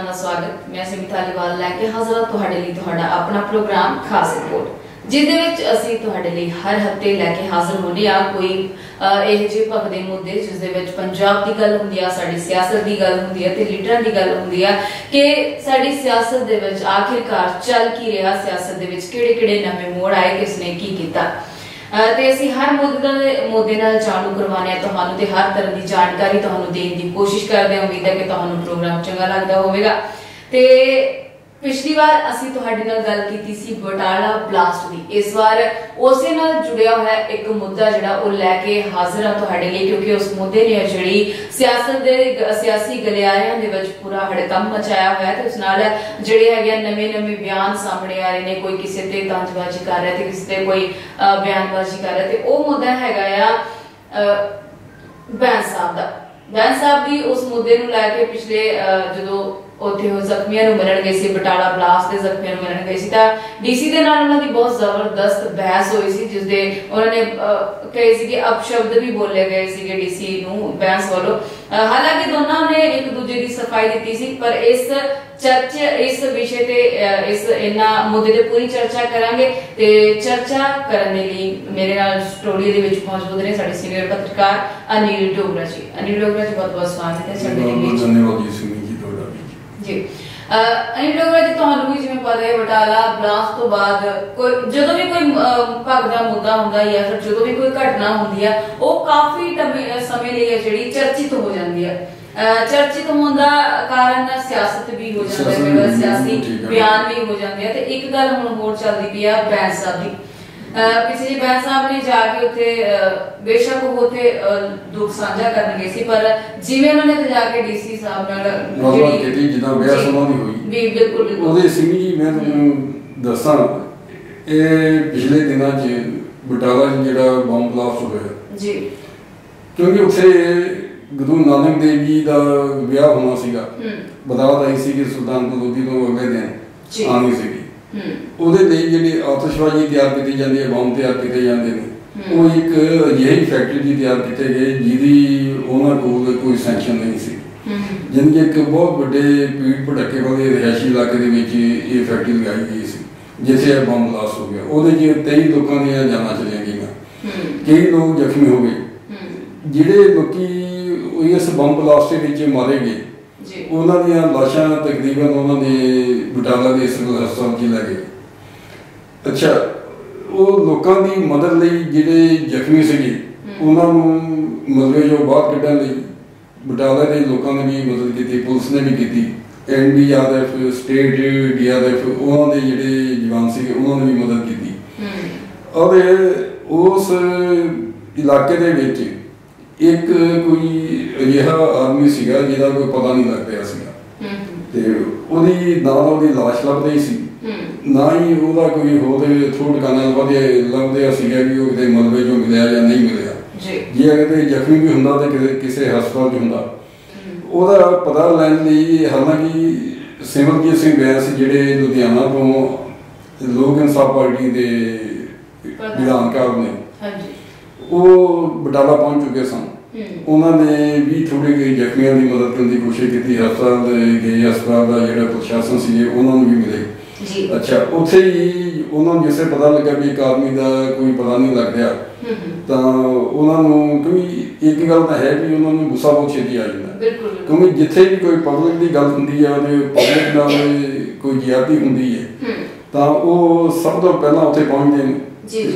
दर्शकों का स्वागत। मैं सिमी धालीवाल लैके हाजिर हाँ तुहाडे लई तुहाडा अपना प्रोग्राम खास रिपोर्ट जिहदे विच असीं तुहाडे लई हर हफ्ते लैके हाजिर होने आ कोई इहो जिहे भखदे मुद्दे जिस दे विच पंजाब दी गल हुंदी आ, साडी सियासत दी गल हुंदी आ ते लीडरां दी गल हुंदी आ कि साडी सियासत दे विच आखिरकार चल की रिहा, सियासत दे विच किहड़े-किहड़े नवें मोड़ आए, किसने की कीता ते असीं हर मुद्दे नाल जाणू करवाने तुहानूं ते हर तरह की जानकारी तुहानूं देण दी कोशिश करदे हां। उम्मीद है कि तुहानूं प्रोग्राम चंगा लगदा होवेगा। ते पिछली बार असीं तुहाडे नाल गल कीती सी बटाला ब्लास्ट दी। इस बार उसे नाल जुड़िया होया एक मुद्दा जिहड़ा ओह लैके हाजिर हां तुहाडे लई, क्योंकि उस मुद्दे ने जिहड़ी सियासत दे सियासी गलियारियां दे विच पूरा हड़कंप मचाया होया ते उस नाल जिहड़े हैगे नਵੇਂ बयान सामने आ रहे ने। कोई किसी ते तंजबाजी कर रहा ते किसी ते कोई बयानबाजी कर रहा ते ओह मुद्दा हैगा आ बैंस साहब दा। बैंस साहब भी उस मुद्दे नूं लैके पिछले जदों उत्थे जख्मियां नूं मिलण गए सी, बटाला ब्लास्ट दे जख्मियां नूं मिलण गए सी तां डीसी दे नाल उन्हां दी बहुत जबरदस्त बहस होई सी, जिस दे उन्हां ने कहे सी कि अपशब्द भी बोले गए सी डीसी नूं बैंस वालों। हालांकि दोनों ने एक दूजे की सफाई दी सी, पर इस विषय ते इस इन्हां मुद्दे ते पूरी चर्चा करांगे ते चर्चा करने लई मेरे नाल स्टूडियो दे विच मौजूद ने साडे सीनियर पत्रकार अनिल डोगरा जी। अनिल डोगरा जी बहुत-बहुत स्वागत है साडे विच। धन्यवाद जी सुमी जी जी। अनिल डोगरा जी तुहानूं भी जिवें पता है बटाला ब्लास्ट तो बाद कोई जदों भी कोई भगदा मुद्दा हुंदा या फिर जदों भी कोई घटना हुंदी है वो काफी समय लिए जिहड़ी चर्चित हो जाती है। चर्चित होने का कारण सियासत भी हो जाता है, सियासी बयान भी हो जाते हैं। तो एक गल हुण होर चलदी पई है बैंस साहब दी। पिछले जी बैंस साहब ने जाके उत्थे बेशक वो उत्थे दुख साझा करन गए सी, पर जिवें उन्होंने ते जाके डीसी साहब नाल जेडी जिदा बहस उन्हां दी होई भी बिल्कुल ओदे सिमी जी मैं तुहानूं दस्सां ए पिछले दिनां च बटाला जिहड़ा बम ब्लास्ट होया जी, क्योंकि उत्थे गुरु नानक देव जी का विआह होना सीगा, बरात आई सी कि सुल्तानपुर लोधी तो अगले दिन आनी सीगी। ਉਹਦੇ ਲਈ ਜਿਹੜੀ ਆਤਿਸ਼ਬਾਜ਼ੀ ਤਿਆਰ ਕੀਤੀ ਜਾਂਦੀ ਹੈ, ਬੰਬ ਤਿਆਰ ਕੀਤੇ ਜਾਂਦੇ ਨੇ, ਉਹ ਇੱਕ ਅਜਿਹੀ ਫੈਕਟਰੀ ਦੀ ਤਿਆਰ ਕੀਤੇ ਗਏ ਜਿਹਦੀ ਉਹਨਾਂ ਕੋਲ ਕੋਈ ਸੈਂਕਸ਼ਨ ਨਹੀਂ ਸੀ। ਜਾਣੀ ਕਿ ਇੱਕ ਬਹੁਤ ਵੱਡੇ ਭੀੜ ਭੜੱਕੇ ਵਾਲੇ ਰਿਹਾਇਸ਼ੀ ਇਲਾਕੇ ਦੇ ਵਿੱਚ ਇਹ ਫੈਕਟਰੀ ਲਗਾਈ ਗਈ ਸੀ ਜਿੱਥੇ ਇਹ ਬੰਬ ਬਲਾਸਟ ਹੋ ਗਿਆ। ਉਹਦੇ 'ਚ 23 ਲੋਕਾਂ ਦੀਆਂ ਜਾਨਾਂ ਚਲੀਆਂ ਗਈਆਂ, ਕਈ ਲੋਕ ਜ਼ਖਮੀ ਹੋ ਗਏ। ਜਿਹੜੇ ਲੋਕੀ ਇਸ ਬੰਬ ਬਲਾਸਟ ਦੇ ਵਿੱਚ ਮਾਰੇ ਗਏ ਉਹਨਾਂ ਦੀਆਂ ਲਾਸ਼ਾਂ ਤਕਰੀਬਨ ਉਹਨਾਂ ਦੇ ਬਟਾਲਾ ਦੇ ਸਿਵਲ ਹਸਪਤਾਲ 'ਚ ਲੈ ਗਏ। ਅੱਛਾ, ਉਹ ਲੋਕਾਂ ਦੀ ਮਦਦ ਲਈ ਜਿਹੜੇ ਜ਼ਖਮੀ ਸੀਗੇ ਉਹਨਾਂ ਨੂੰ ਮਤਲਬ ਜੋ ਬਾਹਰ ਕੱਢਣ ਲਈ ਬਟਾਲਾ ਦੇ ਲੋਕਾਂ ਨੇ ਵੀ ਮਦਦ ਕੀਤੀ, ਪੁਲਿਸ ਨੇ ਵੀ ਕੀਤੀ, NDRF ਸਟੇਟ DRF ਉਹਨਾਂ ਦੇ ਜਿਹੜੇ ਜਵਾਨ ਸੀਗੇ ਉਹਨਾਂ ਨੇ ਵੀ ਮਦਦ ਕੀਤੀ। ਔਰ ਉਸ ਇਲਾਕੇ ਦੇ ਵਿੱਚ एक कोई अजिहा आदमी सीगा जिहदा कोई पता नहीं लग रहा सीगा ते ओहदी ना ओहदी लाश लभदी सी, ना ही ओहदा कोई होर थोड़ ठिकाना लभदिया सीगा कि ओह किते मलबे चों मिलिया या नहीं मिलिया। जे अगर जख्मी भी हुंदा ते किसी हस्पताल च हुंदा ओहदा पता लैण लई हालांकि सिमरजीत सिंह बैस जिहड़े लुधियाना तो लोक इंसाफ पार्टी के विधानकार ने वो बटाला पहुंच चुके सन। उन्होंने भी थोड़ी कई जख्मियों की मदद करने की कोशिश की, हस्पताल गए, हस्पताल का जो प्रशासन से उन्होंने भी मिले। अच्छा, उत्थे ही उन्होंने जिसे पता लगा भी एक आदमी का कोई पता नहीं लग रहा तो उन्होंने क्योंकि एक गल तो है भी उन्होंने गुस्सा बहुत छेती आ जाता, क्योंकि जिथे भी कोई पब्लिक की गल होंगी है पब्लिक नाल कोई ज्यादती होंगी है तो वो सब तो पहला उत्थे पहुंचते हैं,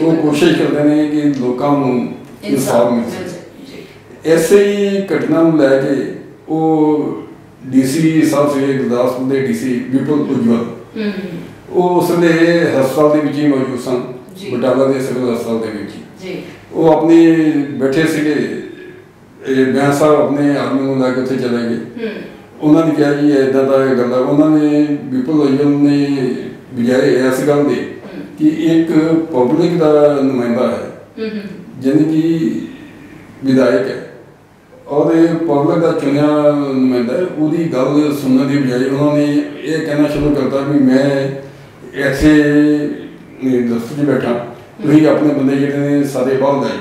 वो कोशिश करते हैं कि लोगों को इंसाफ मिल सके। ऐसे ही घटना लैके वो DC साहब से गुरदासपुर के DC विपुल उज्जवल वो उसने हस्पताल के मौजूद सन, बटाला के सिविल हस्पताल के वो अपने बैठे सीगे। बैंस साहब अपने आदमी को लैके उत्थे चले गए। उन्होंने कहा जी इदा का गल है। उन्होंने विपुल उज्जवल ने बजाय इस गल के कि एक पब्लिक का नुमाइंदा है यानी कि विधायक है और पब्लिक का चुनिया नुमाइंदा है, उसकी गल सुनने की बजाय उन्होंने ये कहना शुरू करता भी मैं ऐसे दफ्तर च बैठा, तुम अपने बंदे जिहड़े ने सारे बाहर गए।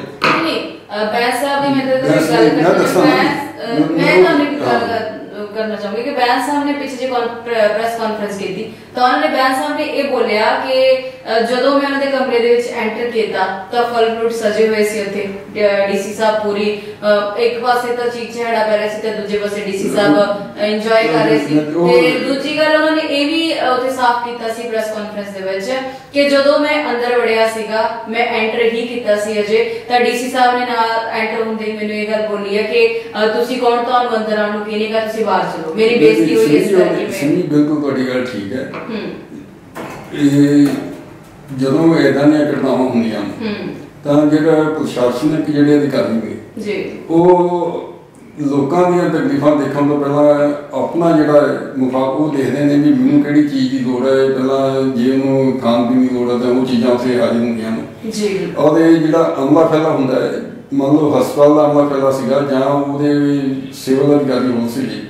करना चाहूंगी कि बैन साहब ने पिछले प्रेस कॉन्फ्रेंस की थी तो उन्होंने बैन साहब ने ये बोलिया कि ਜਦੋਂ मैं उन्होंने कमरे ਦੇ ਵਿੱਚ ਐਂਟਰ ਕੀਤਾ ਤਾਂ ਫਲ ਫਰੂਟ ਸਜੇ ਹੋਏ ਸੀ ਉੱਥੇ ਡੀਸੀ ਸਾਹਿਬ ਪੂਰੀ ਇੱਕ ਪਾਸੇ ਤਾਂ ਚੀਕ ਚਿਹਾੜਾ ਪੈ ਰਿਹਾ ਸੀ ਤੇ ਦੂਜੇ ਪਾਸੇ ਡੀਸੀ ਸਾਹਿਬ ਇੰਜੋਏ ਕਰ ਰਹੇ ਸੀ ਤੇ ਦੂਜੀ ਗੱਲ ਉਹਨਾਂ ਨੇ ਇਹ ਵੀ ਉੱਥੇ ਸਾਫ਼ ਕੀਤਾ ਸੀ ਪ੍ਰੈਸ ਕਾਨਫਰੰਸ ਦੇ ਵਿੱਚ ਕਿ ਜਦੋਂ ਮੈਂ ਅੰਦਰ ਵੜਿਆ ਸੀਗਾ ਮੈਂ ਐਂਟਰ ਹੀ ਕੀਤਾ ਸੀ ਅਜੇ ਤਾਂ ਡੀਸੀ ਸਾਹਿਬ ਨੇ ਨਾਲ ਐਂਟਰ ਹੁੰਦੇ ਹੀ ਮੈਨੂੰ ਇਹ ਗੱਲ ਬੋਲੀ ਹੈ ਕਿ ਤੁਸੀਂ ਕੌਣ ਤੁਹਾਨੂੰ ਅੰਦਰ ਆਉਣ ਨੂੰ ਕੀ ਨਹੀਂ ਕਰ ਤੁਸੀਂ ਬਾਹਰ ਚਲੋ ਮੇਰੀ ਬੇਇੱਜ਼ਤੀ ਹੋਈ ਇਸ ਕਰਕੇ ਮੈਂ ਬਿਲਕੁਲ ਤੁਹਾਡੀ ਗੱਲ ਠੀਕ ਹੈ ਇਹ ਜਦੋਂ ਇਦਾਂ ਦੀਆਂ ਘਟਨਾਵਾਂ ਹੁੰਦੀਆਂ ਤਾਂ ਜਿਹੜਾ ਪ੍ਰਸ਼ਾਸਨਿਕ ਜਿਹੜੇ ਅਧਿਕਾਰੀ ਨੇ ਜੀ ਉਹ ਲੋਕਾਂ ਦੀਆਂ ਤਕਲੀਫਾਂ ਦੇਖਣ ਤੋਂ ਪਹਿਲਾਂ ਆਪਣਾ ਜਿਹੜਾ ਮੁਫਾਦ ਉਹ ਦੇਖਦੇ ਨੇ ਵੀ ਮੈਨੂੰ ਕਿਹੜੀ ਚੀਜ਼ ਦੀ ਲੋੜ ਹੈ ਪਹਿਲਾਂ ਜੇ ਉਹਨੂੰ ਖਾਣ ਪੀਣ ਦੀ ਲੋੜ ਹੈ ਤਾਂ ਉਹ ਚੀਜ਼ਾਂ ਉੱਥੇ ਹਾਜ਼ਰ ਹੁੰਦੀਆਂ ਨੇ ਜੀ ਉਹਦੇ ਜਿਹੜਾ ਅਮਲਾ ਫੈਲਾ ਹੁੰਦਾ ਹੈ ਮੰਨ ਲਓ ਹਸਪਤਾਲ ਦਾ ਅਮਲਾ ਫੈਲਾ ਸੀਗਾ ਜਾਂ ਉਹਦੇ ਸਿਵਲ ਅਧਿਕਾਰੀ ਹੋ ਸੀਗੇ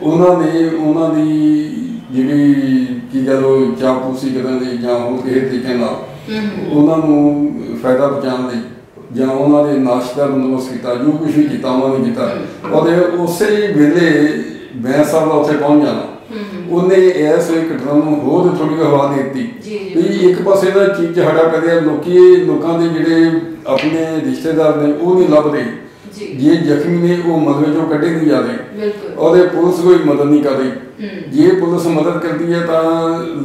ਉਹਨਾਂ ਦੀ ਜਿਹੜੀ ਕੀ ਗੱਲ ਉਹ ਚਾਪਲੂਸੀ ਕਰਨ ਲਈ ਜਾਂ ਹੋਰ ਕਿਸੇ ਤਰੀਕੇ ਨਾਲ ਉਹਨਾਂ ਨੂੰ ਫਾਇਦਾ ਪਹੁੰਚਾਉਣ ਲਈ ਜਾਂ ਉਹਨਾਂ ਦੇ ਨਾਸ਼ ਦਾ ਬੰਦੋਬਸਤ ਕੀਤਾ ਜੋ ਕੁਛ ਵੀ ਕੀਤਾ ਉਹਨਾਂ ਨੇ ਕੀਤਾ ਉਹਦੇ ਉਸੇ ਵੇਲੇ ਬੈਂਸ ਸਾਹਿਬ ਦਾ ਉੱਥੇ ਪਹੁੰਚ ਜਾਣਾ ਉਹਨੇ ਇਸ ਘਟਨਾ ਨੂੰ ਹੋਰ ਥੋੜੀ ਹਵਾ ਦੇ ਦਿੱਤੀ ਵੀ ਇੱਕ ਪਾਸੇ ਦਾ ਚੀਜ਼ ਹਟਾ ਕਰਿਆ ਲੋਕਾਂ ਦੇ ਜਿਹੜੇ ਆਪਣੇ ਰਿਸ਼ਤੇਦਾਰ ਨੇ ਉਹ ਨਹੀਂ ਲੱਭਦੇ ਜੇ ਜ਼ਖਮੀ ਨੇ ਉਹ ਮਲਬੇ ਚੋਂ ਕੱਢੇ ਨਹੀਂ ਜਾ ਰਹੇ ਉਹਦੇ ਪੁਲਿਸ ਕੋਈ ਮਦਦ ਨਹੀਂ ਕਰ ਰਹੀ ਜੇ ਪੁਲਿਸ ਮਦਦ ਕਰਦੀ ਹੈ ਤਾਂ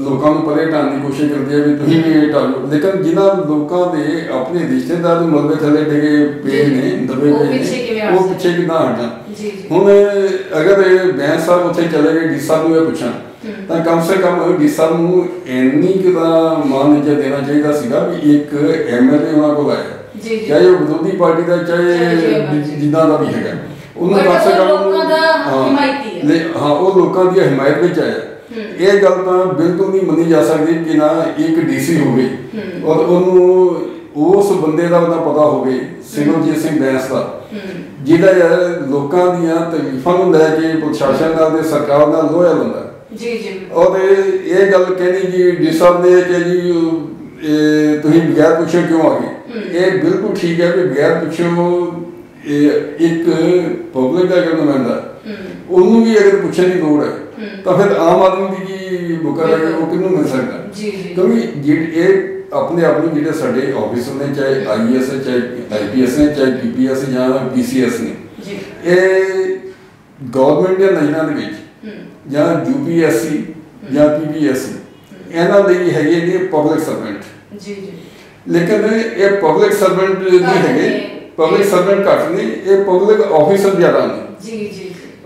ਲੋਕਾਂ ਨੂੰ ਪਰੇ ਢਾਣ ਦੀ ਕੋਸ਼ਿਸ਼ ਕਰਦੀ ਹੈ ਵੀ ਤੁਸੀਂ ਵੀ ਢਾਲੋ ਲੇਕਿਨ ਜਿਨ੍ਹਾਂ ਲੋਕਾਂ ਦੇ ਆਪਣੇ ਰਿਸ਼ਤੇਦਾਰ ਨੂੰ ਮਲਬੇ ਥੱਲੇ ਡਿੱਗੇ ਪਏ ਨੇ ਦਬੇ ਪਏ ਨੇ ਉਹ ਪਿੱਛੇ ਕਿੱਦਾਂ ਹਟਣਾ ਹੁਣ ਅਗਰ ਬੈਂਸ ਸਾਹਿਬ ਉੱਥੇ ਚਲੇ ਗਏ ਡੀ ਸਾਹਿਬ ਨੂੰ ਇਹ ਪੁੱਛਣ ਤਾਂ ਕਮ ਸੇ ਕਮ ਡੀ ਸਾਹਿਬ ਨੂੰ ਇੰਨੀ ਕੁ ਤਾਂ ਮਾਨ ਇੱਜ਼ਤ ਦੇਣਾ ਚਾਹੀਦਾ ਸੀਗਾ ਵੀ ਇੱਕ ਐਮਐਲਏ ਉਹਨਾਂ ਕੋਲ ਆਇਆ ਚਾਹੇ ਉਹ ਵਿਰੋਧੀ ਪਾਰਟੀ ਦਾ ਚਾਹੇ ਜਿੱਦਾਂ ਦਾ ਵੀ ਹੈਗਾ ਉਹਨੂੰ ਕਮ ਸੇ ਕਮ ਉਹ ਲੋਕਾਂ ਦੀ ਹਮਾਇਤ ਵਿੱਚ ਆਇਆ ਇਹ ਗੱਲ ਤਾਂ ਬਿਲਕੁਲ ਨਹੀਂ ਮੰਨੀ ਜਾ ਸਕਦੀ ਕਿ ਨਾ ਇੱਕ ਡੀਸੀ ਹੋਵੇ ਔਰ ਉਹਨੂੰ ਉਸ ਬੰਦੇ ਦਾ ਪਤਾ ਹੋਵੇ ਸਿਮਰਜੀਤ ਸਿੰਘ ਬੈਂਸ ਦਾ ਜਿਹੜਾ ਲੋਕਾਂ ਦੀਆਂ ਤਕਲੀਫਾਂ ਨੂੰ ਲੈ ਕੇ ਪ੍ਰਸ਼ਾਸਨ ਨਾਲ ਤੇ ਸਰਕਾਰ ਨਾਲ ਲੋਹਾ ਲਾਉਂਦਾ ਔਰ ਇਹ ਗੱਲ ਕਹਿੰਦੀ ਜੀ ਡੀ ਸਾਹਿਬ ਨੇ ਕਿ ਜੀ ਤੁਸੀਂ ਬਗੈਰ ਪੁੱਛੇ ਕਿਉਂ ਆ ਗਏ ਇਹ ਬਿਲਕੁਲ ਠੀਕ ਹੈ ਵੀ ਬਗੈਰ ਪੁੱਛੋ ਇੱਕ ਪਬਲਿਕ ਦਾ ਨੁਮਾਇੰਦਾ ਉਹਨੂੰ ਵੀ ਅਗਰ ਪੁੱਛਣ ਦੀ ਲੋੜ ਹੈ ਤਾਂ ਫਿਰ ਆਮ ਆਦਮੀ ਦੀ ਕੀ ਮੁਕਰ ਹੈ ਉਹ ਕਿਹਨੂੰ ਮਿਲ ਸਕਦਾ ਕਿਉਂਕਿ ਇਹ ਆਪਣੇ ਆਪ ਨੂੰ ਜਿਹੜੇ ਸਾਡੇ ਆਫਿਸਰ ਨੇ ਚਾਹੇ ਆਈਐਸ ਹੈ ਚਾਹੇ ਆਈਪੀਐਸ ਨੇ ਚਾਹੇ ਪੀਪੀਐਸ ਜਾਂ ਪੀਸੀਐਸ ਨੇ ਇਹ ਗਵਰਨਮੈਂਟ ਦੀਆਂ ਨਜ਼ਰਾਂ ਦੇ ਵਿੱਚ ਜਾਂ ਯੂਪੀਐਸਸੀ ਜਾਂ ਪੀਪੀਐਸਸੀ ਇਹਨਾਂ ਲਈ ਹੈਗੇ ਨੇ ਪਬਲਿਕ ਸਰਵੈਂਟ ਲੇਕਿਨ ਇਹ ਪਬਲਿਕ ਸਰਵੈਂਟ ਨਹੀਂ ਹੈਗੇ ਪਬਲਿਕ ਸਰਵੈਂਟ ਘੱਟ ਨੇ ਇਹ ਪਬਲਿਕ ਆਫਿਸਰ ਜ਼ਿਆਦਾ ਨੇ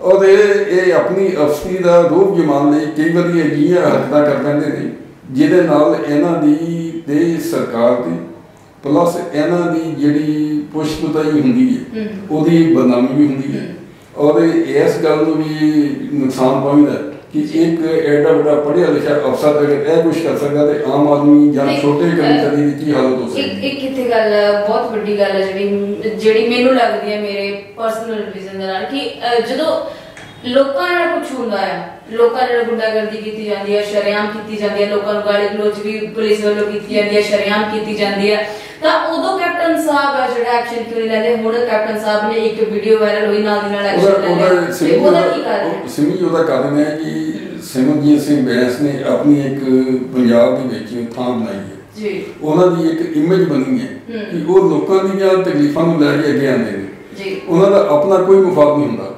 ਔਰ ਇਹ ਆਪਣੀ ਅਫਸਰੀ ਦਾ ਰੂਪ ਜਮਾਉਣ ਲਈ ਕਈ ਵਾਰੀ ਅਜਿਹੀਆਂ ਹਰਕਤਾਂ ਕਰ ਪੈਂਦੇ ਨੇ ਜਿਹਦੇ ਨਾਲ ਇਹਨਾਂ ਦੀ ਤੇ ਸਰਕਾਰ ਦੀ ਪਲੱਸ ਇਹਨਾਂ ਦੀ ਜਿਹੜੀ ਪੁਸ਼ਤਤਾਈ ਹੁੰਦੀ ਹੈ ਉਹਦੀ ਬਦਨਾਮੀ ਵੀ ਹੁੰਦੀ ਹੈ ਔਰ ਇਸ ਗੱਲ ਨੂੰ ਵੀ ਨੁਕਸਾਨ ਪਹੁੰਚਦਾ ਕਿ ਇੱਕ ਐਡਾ ਵੱਡਾ ਪੜ੍ਹਿਆ ਲਿਖਿਆ ਅਫਸਰ ਅਗਰ ਇਹ ਕੁਛ ਕਰ ਸਕਦਾ ਤੇ ਆਮ ਆਦਮੀ ਜਾਂ ਛੋਟੇ ਕਰਮਚਾਰੀ ਦੀ ਕੀ ਹਾਲਤ ਹੋ ਸਕਦੀ ਇੱਕ ਕਿਤੇ ਗੱਲ ਬਹੁਤ ਵੱਡੀ ਗੱਲ ਹੈ ਜਿਹੜੀ ਮੈਨੂੰ ਲੱਗਦੀ ਹੈ ਮੇਰੇ ਪਰਸਨਲ ਰਿਵੀਜ਼ਨ ਦੇ ਨਾਲ ਕਿ ਜਦੋਂ ਲੋਕਾਂ ਨਾਲ ਕੁਝ ਹੁੰਦਾ ਹੈ ਲੋਕਾਂ ਨਾਲ ਗੁੰਡਾਗਰਦੀ ਕੀਤੀ ਜਾਂਦੀ ਹੈ ਸ਼ਰੇਆਮ ਕੀਤੀ ਜਾਂਦੀ ਹੈ ਲੋਕਾਂ ਨੂੰ ਗਾਲੀ ਗਲੋਚ ਵੀ ਪੁਲਿਸ ਵੱਲੋਂ ਕੀਤੀ ਜਾਂਦੀ ਹੈ ਸ਼ਰੇਆਮ ਕੀਤੀ ਜਾਂਦੀ ਹੈ ਤਾਂ ਉਦੋਂ ਕੈਪਟਨ ਸਾਹਿਬ ਆ ਜਿਹੜਾ ਐਕਸ਼ਨ ਕਿਉਂ ਨਹੀਂ ਲੈਂਦੇ ਹੁਣ ਕੈਪਟਨ ਸਾਹਿਬ ਨੇ ਇੱਕ ਵੀਡੀਓ ਵਾਇਰਲ ਹੋਈ ਨਾਲ ਦੀ ਨਾਲ ਐਕਸ਼ਨ ਲੈ ਲਿਆ ਉਹਦਾ ਕੀ ਕਾਰਨ ਹੈ ਸਿਮੀ ਉਹਦਾ ਕਾਰਨ ਹੈ ਕਿ ਸਿਮਰਜੀਤ ਸਿੰਘ ਬੈਂਸ ਨੇ ਆਪਣੀ ਇੱਕ ਪੰਜਾਬ ਦੇ ਵਿੱਚ ਥਾਂ ਬਣਾਈ ਹੈ ਜੀ ਉਹਨਾਂ ਦੀ ਇੱਕ ਇਮੇਜ ਬਣੀ ਹੈ ਕਿ ਉਹ ਲੋਕਾਂ ਦੀਆਂ ਤਕਲੀਫਾਂ ਨੂੰ ਲੈ ਕੇ ਅੱਗੇ ਆਉਂਦੇ ਨੇ ਜੀ ਉਹਨਾਂ ਦਾ ਆਪਣਾ ਕੋਈ ਮੁਫਾਦ ਨਹੀਂ ਹੁੰਦਾ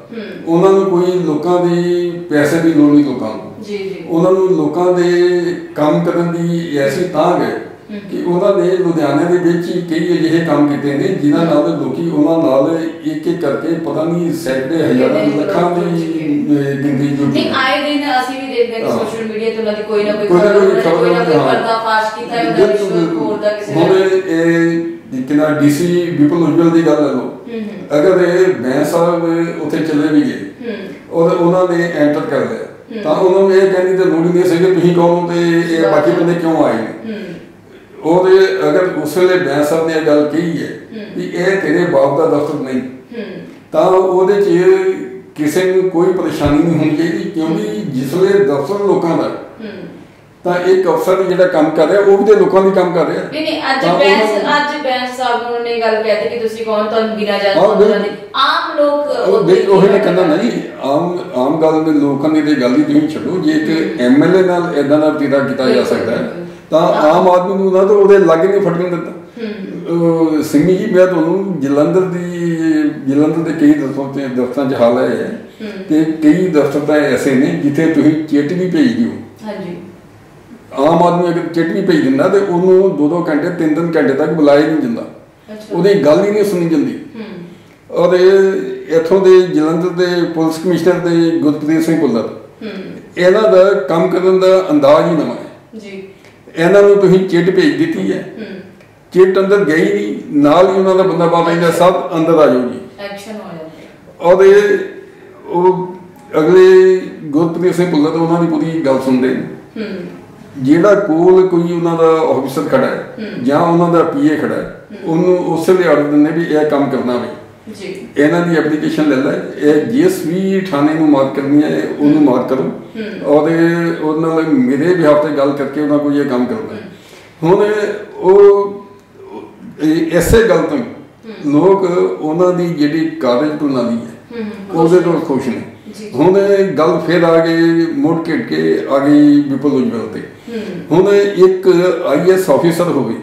ਉਹਨਾਂ ਨੂੰ ਕੋਈ ਲੋਕਾਂ ਦੇ ਪੈਸੇ ਦੀ ਲੋੜ ਨਹੀਂ ਲੋਕਾਂ ਨੂੰ ਜੀ ਉਹਨਾਂ ਨੂੰ ਲੋਕਾਂ ਦੇ ਕੰਮ ਕਰਨ ਦੀ ਐਸੀ ਤਾਂਘ ਹੈ ਕਿ ਉਹਨਾਂ ਨੇ ਲੁਧਿਆਣੇ ਦੇ ਵਿੱਚ ਹੀ ਕਈ ਅਜਿਹੇ ਕੰਮ ਕੀਤੇ ਨੇ ਜਿਨ੍ਹਾਂ ਨਾਲ ਲੋਕੀ ਉਹਨਾਂ ਨਾਲ ਇੱਕ ਇੱਕ ਕਰਕੇ ਪਤਾ ਨਹੀਂ ਸੈਂਕੜੇ ਹਜ਼ਾਰਾਂ ਲੱਖਾਂ ਦੀ ਗਿਣਤੀ ਜੁੜੀ ਨਹੀਂ ਆਏ ਦਿਨ ਅਸੀਂ ਵੀ ਦੇਖਦੇ ਹਾਂ ਸੋਸ਼ਲ ਮੀਡੀਆ ਤੇ ਉਹਨਾਂ ਦੀ ਕੋਈ ਨਾ ਕੋਈ ਪਰਦਾਫਾਸ਼ ਕੀਤਾ ਹੈ ਉਹਨਾਂ ਦੀ ਹੋਰ ਦਾ ਕਿਸੇ ਹੁਣ ਕਿਨਾ ਡੀਸੀ ਵਿਪਲ ਉਜਵਲ ਦੀ ਗੱਲ ਲੈ ਲਓ ਅਗਰ ਇਹ ਬੈਂਸ ਸਾਹਿਬ ਉੱਥੇ ਚਲੇ ਵੀ ਗਏ ਔਰ ਉਹਨਾਂ ਨੇ ਐਂਟਰ ਕਰ ਲਿਆ ਤਾਂ ਉਹਨਾਂ ਨੂੰ ਇਹ ਕਹਿੰਦੀ ਤੇ ਲੋੜ ਨਹੀਂ ਸੀ ਕਿ ਤੁਸੀਂ ਕਹੋ ਤੇ ਇਹ ਬਾਕੀ ਬੰਦੇ ਕਿਉਂ ਆਏ ਨੇ ਉਹਦੇ ਅਗਰ ਉਸ ਵੇਲੇ ਬੈਂਸ ਸਾਹਿਬ ਨੇ ਇਹ ਗੱਲ ਕਹੀ ਹੈ ਵੀ ਇਹ ਤੇਰੇ ਬਾਪ ਦਾ ਦਫ਼ਤਰ ਨਹੀਂ ਤਾਂ ਉਹਦੇ 'ਚ ਕਿਸੇ ਨੂੰ ਕੋਈ ਪਰੇਸ਼ਾਨੀ ਨਹੀਂ ਹੋਣੀ ਚਾਹੀਦੀ ਕਿਉਂਕਿ ਜਿਸ ਵੇਲੇ ਦਫ਼ਤਰ ਲੋਕਾਂ ਦਾ ਤਾਂ ਇੱਕ ਅਫਸਰ ਜਿਹੜਾ ਕੰਮ ਕਰ ਰਿਹਾ ਉਹ ਵੀ ਤੇ ਲੋਕਾਂ ਲਈ ਕੰਮ ਕਰ ਰਿਹਾ। ਨਹੀਂ ਅੱਜ ਬੈਂਸ ਸਾਹਿਬ ਨੇ ਗੱਲ ਕਹਿਤੀ ਕਿ ਤੁਸੀਂ ਕੌਣ, ਤੁਹਾਨੂੰ ਗਿਣਾ ਜਾ ਆਮ ਲੋਕ ਉਹੀ ਮੈਂ ਕਹਿੰਦਾ ਨਹੀਂ, ਆਮ ਗੱਲ ਦੇ ਲੋਕਾਂ ਦੀ ਤੇ ਗੱਲ ਹੀ ਤੁਸੀਂ ਛੱਡੋ। ਜੇ ਇੱਕ MLA ਨਾਲ ਇਦਾਂ ਦਾ ਵਤੀਰਾ ਕੀਤਾ ਜਾ ਸਕਦਾ ਤਾਂ ਆਮ ਆਦਮੀ ਨੂੰ ਨਾ ਤਾਂ ਉਹਦੇ ਲਾਗੇ ਨਹੀਂ ਫੜਨ ਦਿੱਤਾ। ਸਿੰਮੀ ਜੀ, ਮੈਂ ਤੁਹਾਨੂੰ ਜਲੰਧਰ ਦੇ ਕਈ ਦਫ਼ਤਰਾਂ 'ਚ ਹਾਲ ਹੈ ਤੇ ਕਈ ਦਫ਼ਤਰ ਤਾਂ ਐਸੇ ਨੇ ਜਿੱਥੇ ਤੁਸੀਂ ਚਿੱਠ ਵੀ ਭੇਜਦੇ ਹੋ। ਹਾਂਜੀ, ਆਮ ਆਦਮੀ ਅਗਰ ਚਿੱਠ ਵੀ ਭੇਜ ਦਿੰਦਾ ਤੇ ਉਹਨੂੰ 2-2 ਘੰਟੇ 3-3 ਘੰਟੇ ਤੱਕ ਬੁਲਾਇਆ ਨਹੀਂ ਜਾਂਦਾ, ਉਹਦੀ ਗੱਲ ਹੀ ਨਹੀਂ ਸੁਣੀ ਜਾਂਦੀ। ਔਰ ਇੱਥੋਂ ਦੇ ਜਲੰਧਰ ਦੇ ਪੁਲਿਸ ਕਮਿਸ਼ਨਰ ਦੇ ਗੁਰਪ੍ਰੀਤ ਸਿੰਘ ਭੁੱਲਰ, ਇਹਨਾਂ ਦਾ ਕੰਮ ਕਰਨ ਦਾ ਅੰਦਾਜ਼ ਹੀ ਨਵਾਂ ਹੈ। ਇਹਨਾਂ ਨੂੰ ਤੁਸੀਂ ਚਿੱਠ ਭੇਜ ਦਿੱਤੀ ਹੈ, ਚਿੱਠ ਅੰਦਰ ਗਈ ਨਹੀਂ, ਨਾਲ ਹੀ ਉਹਨਾਂ ਦਾ ਬੰਦਾ ਬਾਬਾ ਜੀ ਦਾ ਸਭ ਅੰਦਰ ਆ ਜਾਓ ਜੀ, ਐਕਸ਼ਨ ਹੋ ਜਾਂਦਾ। ਔਰ ਉਹ ਅਗਲੇ ਗੁਰਪ੍ਰੀਤ ਸਿੰਘ ਭੁੱਲਰ ਉਹਨਾਂ ਦੀ ਪੂਰੀ ਗੱਲ ਸੁਣਦੇ ਨੇ। ਜਿਹੜਾ ਕੋਲ ਕੋਈ ਉਹਨਾਂ ਦਾ ਆਫਿਸਰ ਖੜਾ ਹੈ ਜਾਂ ਉਹਨਾਂ ਦਾ PA ਖੜਾ ਹੈ, ਉਹਨੂੰ ਉਸੇ ਵੇਲੇ ਆਰਡਰ ਦਿੰਦੇ ਵੀ ਇਹ ਕੰਮ ਕਰਨਾ ਵੀ ਇਹਨਾਂ ਦੀ ਐਪਲੀਕੇਸ਼ਨ ਲੈ ਲੈ, ਇਹ ਜਿਸ ਵੀ ਥਾਣੇ ਨੂੰ ਮਾਰਕ ਕਰਨੀ ਹੈ ਉਹਨੂੰ ਮਾਰਕ ਕਰੋ ਔਰ ਉਹਨਾਂ ਨਾਲ ਮੇਰੇ ਬਿਹਾਫ ਤੇ ਗੱਲ ਕਰਕੇ ਉਹਨਾਂ ਕੋਲ ਇਹ ਕੰਮ ਕਰਨਾ। ਹੁਣ ਉਹ ਇਸੇ ਗੱਲ ਤੋਂ ਲੋਕ ਉਹਨਾਂ ਦੀ ਜਿਹੜੀ ਕਾਰਜ ਪ੍ਰਣਾਲੀ ਹੈ ਉਹਦੇ ਤੋਂ ਖੁਸ਼ ਨੇ। ਹੁਣ ਗੱਲ ਫਿਰ ਆ ਗਈ, ਮੁੜ ਘਿੜ ਕੇ ਆ ਗਈ ਵਿਪੁਲ ਉਜਵਲ ਤੇ। ਹੁਣ ਇੱਕ IAS ਆਫਿਸਰ ਹੋਵੇ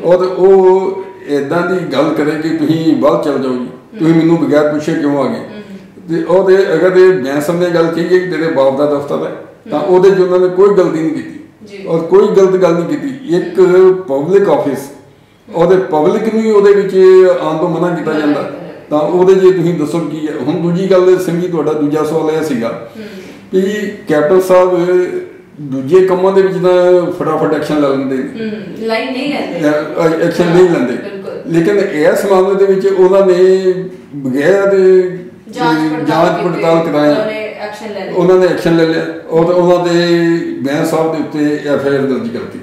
ਔਰ ਉਹ ਏਦਾਂ ਦੀ ਗੱਲ ਕਰੇ ਕਿ ਤੁਸੀਂ ਬਾਹਰ ਚਲ ਜਾਓ ਜੀ, ਤੁਸੀਂ ਮੈਨੂੰ ਬਗੈਰ ਪੁੱਛੇ ਕਿਉਂ ਆ ਗਏ। ਤੇ ਉਹਦੇ ਅਗਰ ਬੈਂਸ ਨੇ ਗੱਲ ਕਹੀ ਕਿ ਤੇਰੇ ਬਾਪ ਦਾ ਦਫ਼ਤਰ ਹੈ ਤਾਂ ਉਹਦੇ 'ਚ ਉਹਨਾਂ ਨੇ ਕੋਈ ਗਲਤੀ ਨਹੀਂ ਕੀਤੀ ਔਰ ਕੋਈ ਗਲਤ ਗੱਲ ਨਹੀਂ ਕੀਤੀ। ਇੱਕ ਪਬਲਿਕ ਆਫਿਸ ਉਹਦੇ ਪਬਲਿਕ ਨੂੰ ਉਹਦੇ ਵਿੱਚ ਆਉਣ ਤੋਂ ਮਨਾ ਕੀਤਾ ਜਾਂਦਾ ਤਾਂ ਉਹਦੇ ਜੇ ਤੁਸੀਂ ਦੱਸੋ ਕੀ ਹੈ। ਹੁਣ ਦੂਜੀ ਗੱਲ ਸਿੰਮੀ, ਤੁਹਾਡਾ ਦੂਜਾ ਸਵਾਲ ਇਹ ਸੀਗਾ ਕਿ ਕੈਪਟਨ ਸਾਹਿਬ ਦੂਜੇ ਕੰਮਾਂ ਦੇ ਵਿੱਚ ਤਾਂ ਫਟਾਫਟ ਐਕਸ਼ਨ ਲੈ ਲੈਂਦੇ, ਐਕਸ਼ਨ ਨਹੀਂ ਲੈਂਦੇ, ਲੇਕਿਨ ਇਸ ਮਾਮਲੇ ਦੇ ਵਿੱਚ ਉਹਨਾਂ ਨੇ ਬਗੈਰ ਜਾਂਚ ਪੜਤਾਲ ਕਰਾਇਆ ਉਹਨਾਂ ਨੇ ਐਕਸ਼ਨ ਲੈ ਲਿਆ ਔਰ ਉਹਨਾਂ ਦੇ ਬੈਂਸ ਸਾਹਿਬ ਦੇ ਉੱਤੇ FIR ਦਰਜ ਕਰਤੀ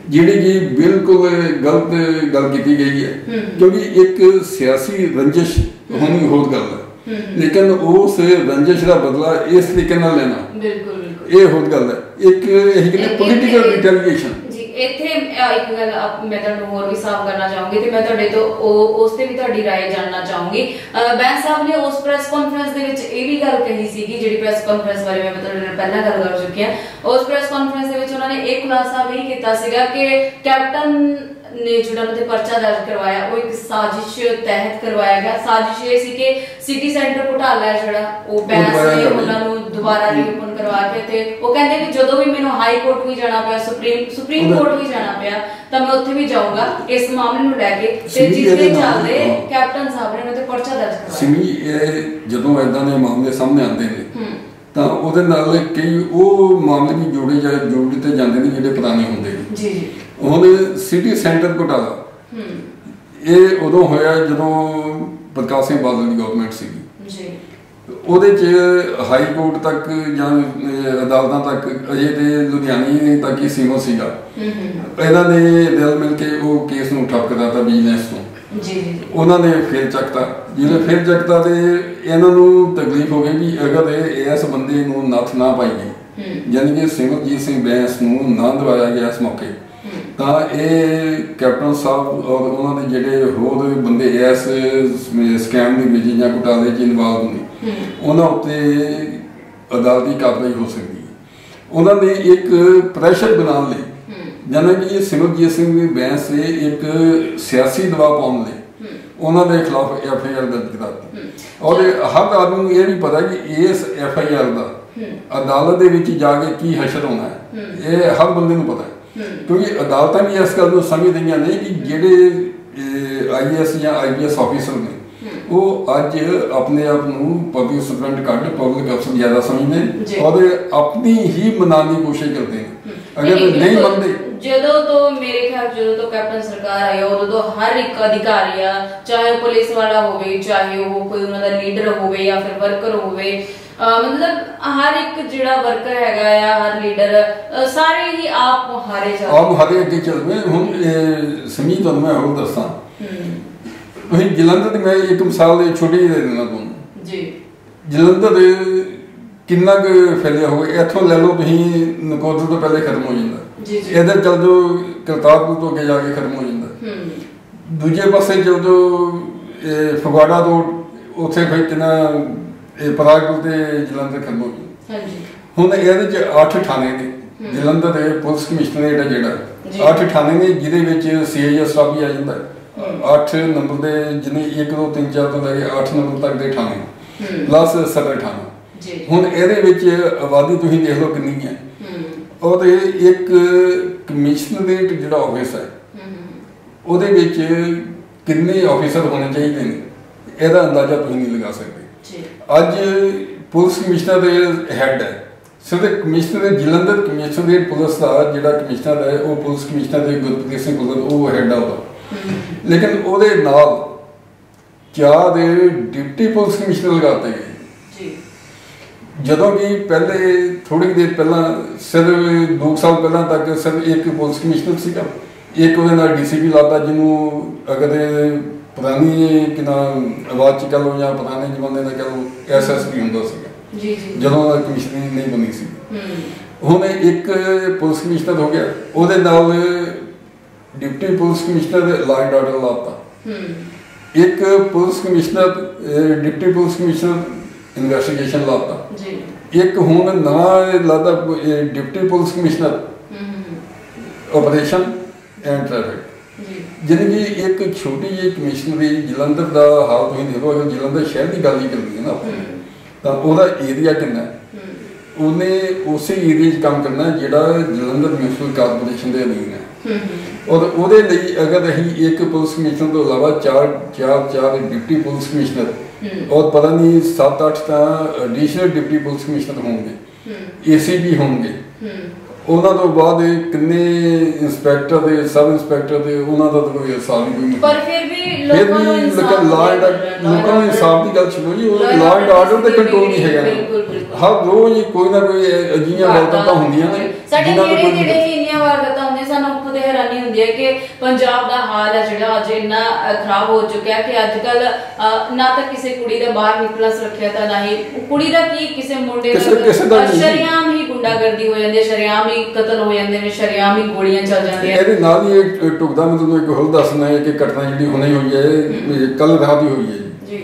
ਜਿਹੜੀ ਕਿ ਬਿਲਕੁਲ ਗਲਤ ਗੱਲ ਕੀਤੀ ਗਈ ਹੈ। ਕਿਉਂਕਿ ਇੱਕ ਸਿਆਸੀ ਰੰਜਿਸ਼ ਹੋਣੀ ਹੋਰ ਗੱਲ ਹੈ, ਲੇਕਿਨ ਉਸ ਰੰਜਿਸ਼ ਦਾ ਬਦਲਾ ਇਸ ਤਰੀਕੇ ਨਾਲ ਲੈਣਾ ਇਹ ਹੋਰ ਗੱਲ ਹੈ। ਇੱਕ ਇਹ ਕਿ ਪੋਲੀਟੀਕਲ ਰਿਟੈਲੀਏਸ਼ਨ ਇੱਥੇ ਇੱਕ ਗੱਲ ਮੈਂ ਤੁਹਾਨੂੰ ਹੋਰ ਵੀ ਸਾਫ਼ ਕਰਨਾ ਚਾਹੂੰਗੀ ਤੇ ਮੈਂ ਤੁਹਾਡੇ ਤੋਂ ਉਸ ਤੇ ਵੀ ਤੁਹਾਡੀ ਰਾਏ ਜਾਣਨਾ ਚਾਹੂੰਗੀ। ਬੈਂਸ ਸਾਹਿਬ ਨੇ ਉਸ ਪ੍ਰੈਸ ਕਾਨਫਰੰਸ ਦੇ ਵਿੱਚ ਇਹ ਵੀ ਗੱਲ ਕਹੀ ਸੀਗੀ, ਜਿਹੜੀ ਪ੍ਰੈਸ ਕਾਨਫਰੰਸ ਬਾਰੇ ਮੈਂ ਤੁਹਾਡੇ ਨਾਲ ਪਹਿਲਾਂ ਗੱਲ ਕਰ ਚੁੱਕੀ ਹਾਂ। ਉਸ ਪ੍ਰੈਸ ਕਾਨਫਰੰਸ ਦੇ ਵਿੱਚ ਉਹਨਾਂ ਨੇ ਇਹ ਖੁਲਾਸਾ ਵੀ ਕੀਤਾ ਸੀਗਾ ਕਿ ਕੈਪਟਨ ਨੇ ਜਿਹੜਾ ਉਹਨਾਂ ਤੇ ਪਰਚਾ ਦਰਜ ਕਰਵਾਇਆ ਉਹ ਇੱਕ ਸਾਜ਼ਿਸ਼ ਤਹਿਤ ਕਰਵਾਇਆ ਗਿਆ। ਸਾਜ਼ਿਸ਼ ਇਹ ਸੀ ਕਿ ਸਿਟੀ ਸੈਂਟਰ ਘੁਟਾਲਾ ਜਿਹੜਾ ਉਹ ਬੈਂਸ ਨੇ ਉਹਨਾਂ ਨੂੰ ਦੁਬਾਰਾ ਰੀਓਪਨ ਕਰਵਾ ਕੇ ਤੇ ਉਹ ਕਹਿੰਦੇ ਕਿ ਜਦੋਂ ਵੀ ਮੈਨੂੰ ਹਾਈ ਕੋਰਟ ਵੀ ਜਾਣਾ ਪਿਆ, ਸੁਪਰੀਮ ਕੋਰਟ ਵੀ ਜਾਣਾ ਪਿਆ ਤਾਂ ਮੈਂ ਉੱਥੇ ਵੀ ਜਾਊਂਗਾ ਇਸ ਮਾਮਲੇ ਨੂੰ ਲੈ ਕੇ ਤੇ ਜਿਸ ਦੇ ਚੱਲਦੇ ਕੈਪਟਨ ਸਾਹਿਬ ਨੇ ਉਹਨਾਂ ਤੇ ਪਰਚਾ ਦਰਜ ਕਰਵਾਇਆ। ਸਿਮੀ, ਜਦੋਂ ਏਦਾਂ ਦੇ ਮਾਮਲੇ ਸਾਹਮਣੇ ਆਉਂਦੇ ਨੇ ਤਾਂ ਉਹਦੇ ਨਾਲ ਕਈ ਉਹ ਮਾਮਲੇ ਵੀ ਜੋੜ ਦਿੱਤੇ ਜਾਂਦੇ ਨੇ ਜਿਹੜੇ ਪੁਰਾਣੇ ਹੁੰਦੇ ਨੇ। ਜੀ ਹੁਣ ਸਿਟੀ ਸੈਂਟਰ ਘੁਟਾਲਾ ਇਹ ਉਦੋਂ ਹੋਇਆ ਜਦੋਂ ਪ੍ਰਕਾਸ਼ ਸਿੰਘ ਬਾਦਲ ਦੀ ਗਵਰਨਮੈਂਟ ਸੀਗੀ ਜੀ। ਉਹਦੇ 'ਚ ਹਾਈ ਕੋਰਟ ਤੱਕ ਜਾਂ ਅਦਾਲਤਾਂ ਤੱਕ ਅਜੇ ਤੇ ਲੁਧਿਆਣੇ ਤੱਕ ਹੀ ਸੀਮਤ ਸੀਗਾ। ਇਹਨਾਂ ਨੇ ਦਿਲ ਮਿਲ ਕੇ ਉਹ ਕੇਸ ਨੂੰ ਠੱਪ ਕਰਤਾ ਬਿਜ਼ਨਸ ਤੋਂ। ਉਹਨਾਂ ਨੇ ਫਿਰ ਚੱਕਤਾ, ਜਿਹਨੇ ਫਿਰ ਚੱਕਤਾ ਤੇ ਇਹਨਾਂ ਨੂੰ ਤਕਲੀਫ ਹੋ ਗਈ ਵੀ ਅਗਰ ਇਸ ਬੰਦੇ ਨੂੰ ਨੱਥ ਨਾ ਪਾਈਏ, ਯਾਨੀ ਕਿ ਸਿਮਰਜੀਤ ਸਿੰਘ ਬੈਂਸ ਨੂੰ ਨਾ ਦਵਾਇਆ ਗਿਆ ਇਸ ਮੌਕੇ, ਤਾਂ ਇਹ ਕੈਪਟਨ ਸਾਹਿਬ ਔਰ ਉਹਨਾਂ ਦੇ ਜਿਹੜੇ ਹੋਰ ਬੰਦੇ ਇਸ ਸਕੈਮ ਦੇ ਵਿੱਚ ਜਾਂ ਘੁਟਾਲੇ 'ਚ ਇਨਵੋਲਵ ਨੇ ਉਹਨਾਂ ਉੱਤੇ ਅਦਾਲਤੀ ਕਾਰਵਾਈ ਹੋ ਸਕਦੀ ਹੈ। ਉਹਨਾਂ ਨੇ ਇੱਕ ਪ੍ਰੈਸ਼ਰ ਬਣਾਉਣ ਲਈ, ਜਾਨੀ ਕਿ ਸਿਮਰਜੀਤ ਸਿੰਘ ਬੈਂਸ ਨੇ ਇੱਕ ਸਿਆਸੀ ਦਬਾਅ ਪਾਉਣ ਲਈ ਉਹਨਾਂ ਦੇ ਖਿਲਾਫ FIR ਦਰਜ ਕਰਾਤੀ। ਔਰ ਹਰ ਆਦਮੀ ਨੂੰ ਇਹ ਵੀ ਪਤਾ ਕਿ ਇਸ FIR ਦਾ ਅਦਾਲਤ ਦੇ ਵਿੱਚ ਜਾ ਕੇ ਕੀ ਹਸ਼ਰ ਹੋਣਾ ਹੈ, ਇਹ ਹਰ ਬੰਦੇ ਨੂੰ ਪਤਾ ਹੈ। ਕਿਉਂਕਿ ਅਦਾਲਤਾਂ ਵੀ ਇਸ ਗੱਲ ਨੂੰ ਸਮਝ ਰਹੀਆਂ ਨੇ ਕਿ ਜਿਹੜੇ IAS ਜਾਂ IPS ਆਫਿਸਰ ਨੇ ਉਹ ਅੱਜ ਆਪਣੇ ਆਪ ਨੂੰ ਪਬਲਿਕ ਸਰਵੈਂਟ ਕੱਢ ਪਬਲਿਕ ਅਫਸਰ ਜ਼ਿਆਦਾ ਸਮਝਦੇ ਔਰ ਆਪਣੀ ਹੀ ਮਨਾਉਣ ਦੀ ਕੋਸ਼ਿਸ਼ ਕਰਦੇ ਨੇ। ਅਗਰ ਨਹੀਂ ਮੰਨਦੇ, ਜਦੋਂ ਤੋਂ ਮੇਰੇ ਖਿਆਲ ਜਦੋਂ ਤੋਂ ਕੈਪਟਨ ਸਰਕਾਰ ਆਈ ਉਦੋਂ ਤੋਂ ਹਰ ਇੱਕ ਅਧਿਕਾਰੀ ਆ, ਚਾਹੇ ਉਹ ਪੁਲਿਸ ਵਾਲਾ ਹੋਵੇ, ਚਾਹੇ ਉਹ ਕੋਈ ਉਹਨਾਂ ਦਾ ਲੀਡਰ ਹੋਵੇ ਜਾਂ ਫਿਰ ਵਰਕਰ ਹੋਵੇ, ਮਤਲਬ ਹਰ ਇੱਕ ਜਿਹੜਾ ਵਰਕਰ ਹੈਗਾ ਆ, ਹਰ ਲੀਡਰ, ਸਾਰੇ ਹੀ ਆਪ ਮੁਹਾਰੇ ਅੱਗੇ ਚੱਲਦੇ। ਹੁਣ ਸਮੀ ਤੁਹਾਨੂੰ ਮੈਂ ਹੋਰ ਦੱਸਾਂ, ਜਲੰਧਰ ਦੀ ਮੈਂ ਇੱਕ ਮਿਸਾਲ ਛੋਟੀ ਜਿਹੀ ਦੇ ਦੇਣਾ ਤੁਹਾਨੂੰ ਜੀ। ਜਲੰਧਰ ਕਿੰਨਾ ਕੁ ਫੈਲਿਆ ਹੋਵੇ। ਇੱਥੋਂ ਲੈ ਲਓ ਤੁਸੀਂ ਨਕੋਦਰ ਤੋਂ ਪਹਿਲੇ ਖਤਮ ਹੋ ਜਾਂਦਾ, ਇੱਧਰ ਚੱਲ ਜਾਓ ਕਰਤਾਰਪੁਰ ਤੋਂ ਅੱਗੇ ਜਾ ਕੇ ਖਤਮ ਹੋ ਜਾਂਦਾ, ਦੂਜੇ ਪਾਸੇ ਚੱਲ ਜਾਓ ਫਗਵਾੜਾ ਤੋਂ ਉੱਥੇ ਫਿਰ ਕਿੰਨਾ ਪਰਾਗਪੁਰ ਤੇ ਜਲੰਧਰ ਖਤਮ ਹੋ ਜਾਂਦਾ। ਹੁਣ ਇਹਦੇ 'ਚ 8 ਥਾਣੇ ਨੇ, ਜਲੰਧਰ ਦੇ ਪੁਲਿਸ ਕਮਿਸ਼ਨਰੇਟ ਹੈ ਜਿਹੜਾ 8 ਥਾਣੇ ਨੇ, ਜਿਹਦੇ ਵਿੱਚ CI ਸਟਾਫ ਵੀ ਆ ਜਾਂਦਾ। 8 ਨੰਬਰ ਦੇ ਜਿਹਨੇ 1 2 3 4 ਤੋਂ ਲੈ ਕੇ 8 ਨੰਬਰ ਤੱਕ ਦੇ ਥਾਣੇ ਪਲੱਸ ਸਦਰ ਥਾਣਾ। ਹੁਣ ਇਹਦੇ ਵਿੱਚ ਆਬਾਦੀ ਤੁਸੀਂ ਦੇਖ ਲਓ ਕਿੰਨੀ ਹੈ, ਔਰ ਇੱਕ ਕਮਿਸ਼ਨਰੇਟ ਜਿਹੜਾ ਆਫਿਸ ਹੈ ਉਹਦੇ ਵਿੱਚ ਕਿੰਨੇ ਆਫਿਸਰ ਹੋਣੇ ਚਾਹੀਦੇ ਨੇ, ਇਹਦਾ ਅੰਦਾਜ਼ਾ ਤੁਸੀਂ ਨਹੀਂ ਲਗਾ ਸਕਦੇ। ਅੱਜ ਪੁਲਿਸ ਕਮਿਸ਼ਨਰ ਦੇ ਹੈੱਡ ਹੈ, ਸਿਰਫ ਕਮਿਸ਼ਨਰ ਜਲੰਧਰ ਕਮਿਸ਼ਨਰੇਟ ਪੁਲਿਸ ਦਾ ਜਿਹੜਾ ਕਮਿਸ਼ਨਰ ਹੈ ਉਹ ਪੁਲਿਸ ਕਮਿਸ਼ਨਰ ਦੇ ਗੁਰਪ੍ਰੀਤ ਸਿੰਘ ਭੁੱਲਰ, ਉਹ ਹੈੱਡ ਆ ਉਹਦਾ। ਲੇਕਿਨ ਉਹਦੇ ਨਾਲ 4 ਦੇ ਡਿਪਟੀ ਪੁਲਿਸ ਕਮਿਸ਼ਨਰ ਲਗਾਤੇ ਗਏ, ਜਦੋਂ ਕਿ ਪਹਿਲੇ ਥੋੜੀ ਦੇਰ ਪਹਿਲਾਂ ਸਿਰਫ 2 ਸਾਲ ਪਹਿਲਾਂ ਤੱਕ ਸਿਰਫ ਇੱਕ ਪੁਲਿਸ ਕਮਿਸ਼ਨਰ ਸੀਗਾ, ਇੱਕ ਉਹਦੇ ਨਾਲ DCP ਲਾਤਾ, ਜਿਹਨੂੰ ਅਗਰ ਪੁਰਾਣੀ ਕਿ ਨਾ ਆਵਾਜ਼ 'ਚ ਕਹਿ ਲਓ ਜਾਂ ਪੁਰਾਣੇ ਜ਼ਮਾਨੇ ਦਾ ਕਹਿ ਲਓ SSP ਹੁੰਦਾ ਸੀਗਾ ਜਦੋਂ ਕਮਿਸ਼ਨਰ ਨਹੀਂ ਬਣੀ ਸੀ। ਹੁਣ ਇੱਕ ਪੁਲਿਸ ਕਮਿਸ਼ਨਰ ਹੋ ਗਿਆ, ਉਹਦੇ ਨਾਲ deputy police commissioner law and order ਲਾਤਾ, ਇੱਕ police commissioner deputy police commissioner investigation ਲਾਤਾ, ਇੱਕ ਹੁਣ ਨਵਾਂ ਲਾਤਾ deputy police commissioner operation and traffic. ਜਿਵੇਂ ਕਿ ਇੱਕ ਛੋਟੀ ਜਿਹੀ ਕਮਿਸ਼ਨਰੀ ਜਲੰਧਰ ਦਾ ਹਾਲ ਤੁਸੀਂ ਦੇਖੋ, ਅਗਰ ਜਲੰਧਰ ਸ਼ਹਿਰ ਦੀ ਗੱਲ ਹੀ ਕਰਦੀ ਹੈ ਨਾ ਆਪਾਂ, ਤਾਂ ਉਹਦਾ ਏਰੀਆ ਕਿੰਨਾ, ਉਹਨੇ ਉਸੇ ਏਰੀਏ 'ਚ ਕੰਮ ਕਰਨਾ ਜਿਹੜਾ ਜਲੰਧਰ ਮਿਊਨਿਸਪਲ ਕਾਰਪੋਰੇਸ਼ਨ ਦੇ ਅਧੀਨ ਹੈ। ਔਰ ਉਹਦੇ ਲਈ ਅਗਰ ਅਸੀਂ ਇੱਕ ਪੁਲਿਸ ਕਮਿਸ਼ਨਰ ਤੋਂ ਇਲਾਵਾ 4 ਡਿਪਟੀ ਪੁਲਿਸ ਕਮਿਸ਼ਨਰ ਔਰ ਪਤਾ ਨਹੀਂ 7-8 ਤਾਂ ਐਡੀਸ਼ਨਲ ਡਿਪਟੀ ਪੁਲਿਸ ਕਮਿਸ਼ਨਰ ਹੋਣਗੇ, ACP ਹੋਣਗੇ, ਉਹਨਾਂ ਤੋਂ ਬਾਅਦ ਕਿੰਨੇ ਇੰਸਪੈਕਟਰ ਦੇ ਸਬ ਇੰਸਪੈਕਟਰ ਦੇ, ਉਹਨਾਂ ਦਾ ਤਾਂ ਕੋਈ ਹਿਸਾਬ ਨਹੀਂ। ਪਰ ਫਿਰ ਵੀ ਲੋਕਾਂ ਨੂੰ ਇਨਸਾਫ ਦੀ ਗੱਲ ਛੱਡੋ ਜੀ, ਉਹ ਲਾ ਐਂਡ ਆਰਡਰ ਤੇ ਕੰਟਰੋਲ ਨਹੀਂ ਹੈਗਾ। ਹਰ ਰੋਜ਼ ਕੋਈ ਨਾ ਕੋਈ ਅਜਿਹੀਆਂ ਵਾਰਦਾਤਾਂ ਹੁੰਦੀਆਂ ਨੇ, ਸਾਡੇ ਨੇੜੇ ਹੀ ਇੰਨੀਆਂ ਵਾਰਦਾਤਾਂ ਹੁੰਦੀਆਂ, ਸਾਨੂੰ ਖੁਦ ਹੈਰਾਨੀ ਹੁੰਦੀ ਹੈ ਕਿ ਪੰਜਾਬ ਦਾ ਹਾਲ ਹੈ ਜਿਹੜਾ ਅੱਜ ਇੰਨਾ ਖਰਾਬ ਹੋ ਚੁੱਕਿਆ ਕਿ ਅੱਜ ਕੱਲ ਨਾ ਤਾਂ ਕਿਸੇ ਕੁੜੀ ਦਾ ਬਾਹਰ ਨਿਕਲਣਾ ਸੁਰੱਖਿਅਤ ਹੈ, ਨਾ ਹੀ ਕੁੜੀ ਦਾ ਕੀ ਕਿਸੇ ਮੁੰਡੇ ਦਾ ਸ਼ਰੇਆਮ ਹੀ ਗੁੰਡਾਗਰਦੀ ਹੋ ਜਾਂਦੀ ਹੈ, ਸ਼ਰੇਆਮ ਹੀ ਕਤਲ ਹੋ ਜਾਂਦੇ ਨੇ, ਸ਼ਰੇਆਮ ਹੀ ਗੋਲੀਆਂ ਚੱਲ ਜਾਂਦੀਆਂ। ਇਹਦੇ ਨਾਲ ਹੀ ਇਹ ਟੁਕਦਾ ਮੈਂ ਤੁਹਾਨੂੰ ਇੱਕ ਹੋਰ ਦੱਸਣਾ ਹੈ ਕਿ ਘਟਨਾ ਜਿਹੜੀ ਹੁਣੇ ਹੋਈ ਹੈ, ਕੱਲ ਰਾਤ ਹੀ ਹੋਈ ਹੈ ਜੀ।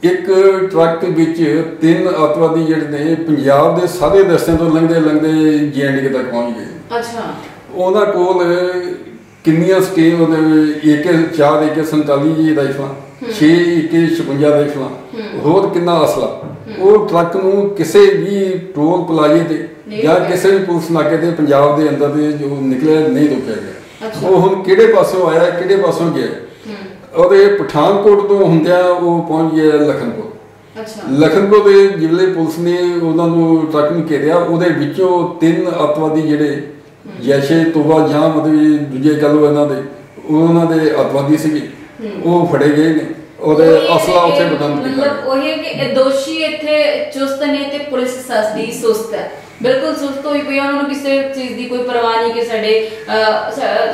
ਇੱਕ ਟਰੱਕ ਵਿੱਚ 3 ਅੱਤਵਾਦੀ ਜਿਹੜੇ ਨੇ ਪੰਜਾਬ ਦੇ ਸਾਰੇ ਰਸਤਿਆਂ ਤੋਂ ਲੰਘਦੇ JNK ਤੱਕ ਪਹੁੰਚ ਗਏ। ਅੱਛਾ। ਉਹਨਾਂ ਕੋਲ ਕਿੰਨੀਆਂ ਸਕੀਮ ਉਹਦੇ AK-4 AK-47 ਜੀ ਰਾਈਫਲਾਂ, 6 AK-56 ਰਾਈਫਲਾਂ, ਹੋਰ ਕਿੰਨਾ ਅਸਲਾ। ਉਹ ਟਰੱਕ ਨੂੰ ਕਿਸੇ ਵੀ ਟੋਲ ਪਲਾਜ਼ੇ ਤੇ ਜਾਂ ਕਿਸੇ ਵੀ ਪੁਲਿਸ ਨਾਕੇ ਤੇ ਪੰਜਾਬ ਦੇ ਅੰਦਰ ਦੇ ਜੋ ਨਿਕਲਿਆ ਨਹੀਂ ਰੋਕਿਆ ਗਿਆ। ਉਹ ਹੁਣ ਕਿਹੜੇ ਪਾਸੋਂ ਆਇਆ ਕਿਹੜੇ ਪਾਸੋਂ ਗਿਆ, ਉਹਦੇ ਪਠਾਨਕੋਟ ਤੋਂ ਹੁੰਦਿਆਂ ਉਹ ਪਹੁੰਚ ਗਿਆ ਲਖਨਪੁਰ। ਲਖਨਪੁਰ ਦੇ ਜ਼ਿਲ੍ਹੇ ਪੁਲਿਸ ਨੇ ਉਹਨਾਂ ਨੂੰ ਟਰੱਕ ਨੂੰ ਘੇਰਿਆ, ਉਹਦੇ ਵਿੱਚੋਂ 3 ਅੱਤਵਾਦੀ ਜਿਹੜੇ ਜੈਸ਼ੇ ਤੋਬਾ ਜਾਂ ਮਤਲਬ ਦੂਜੇ ਕਹਿ ਲਓ ਇਹਨਾਂ ਦੇ ਉਹਨਾਂ ਦੇ ਅੱਤਵਾਦੀ ਸੀਗੇ, ਉਹ ਫੜੇ ਗਏ ਨੇ, ਉਹਦੇ ਅਸਲਾ ਉੱਥੇ ਬਰਾਮਦ ਕੀਤਾ। ਮਤਲਬ ਉਹ ਹੈ ਕਿ ਦੋਸ਼ੀ ਇੱਥੇ ਚੁਸਤ ਨੇ ਤੇ ਪੁਲਿਸ ਸਸਤੀ ਸੁਸਤ ਹੈ, ਬਿਲਕੁਲ ਸੁਸਤ ਹੋਈ ਪਈ, ਉਹਨਾਂ ਨੂੰ ਕਿਸੇ ਚੀਜ਼ ਦੀ ਕੋਈ ਪਰਵਾਹ ਨਹੀਂ ਕਿ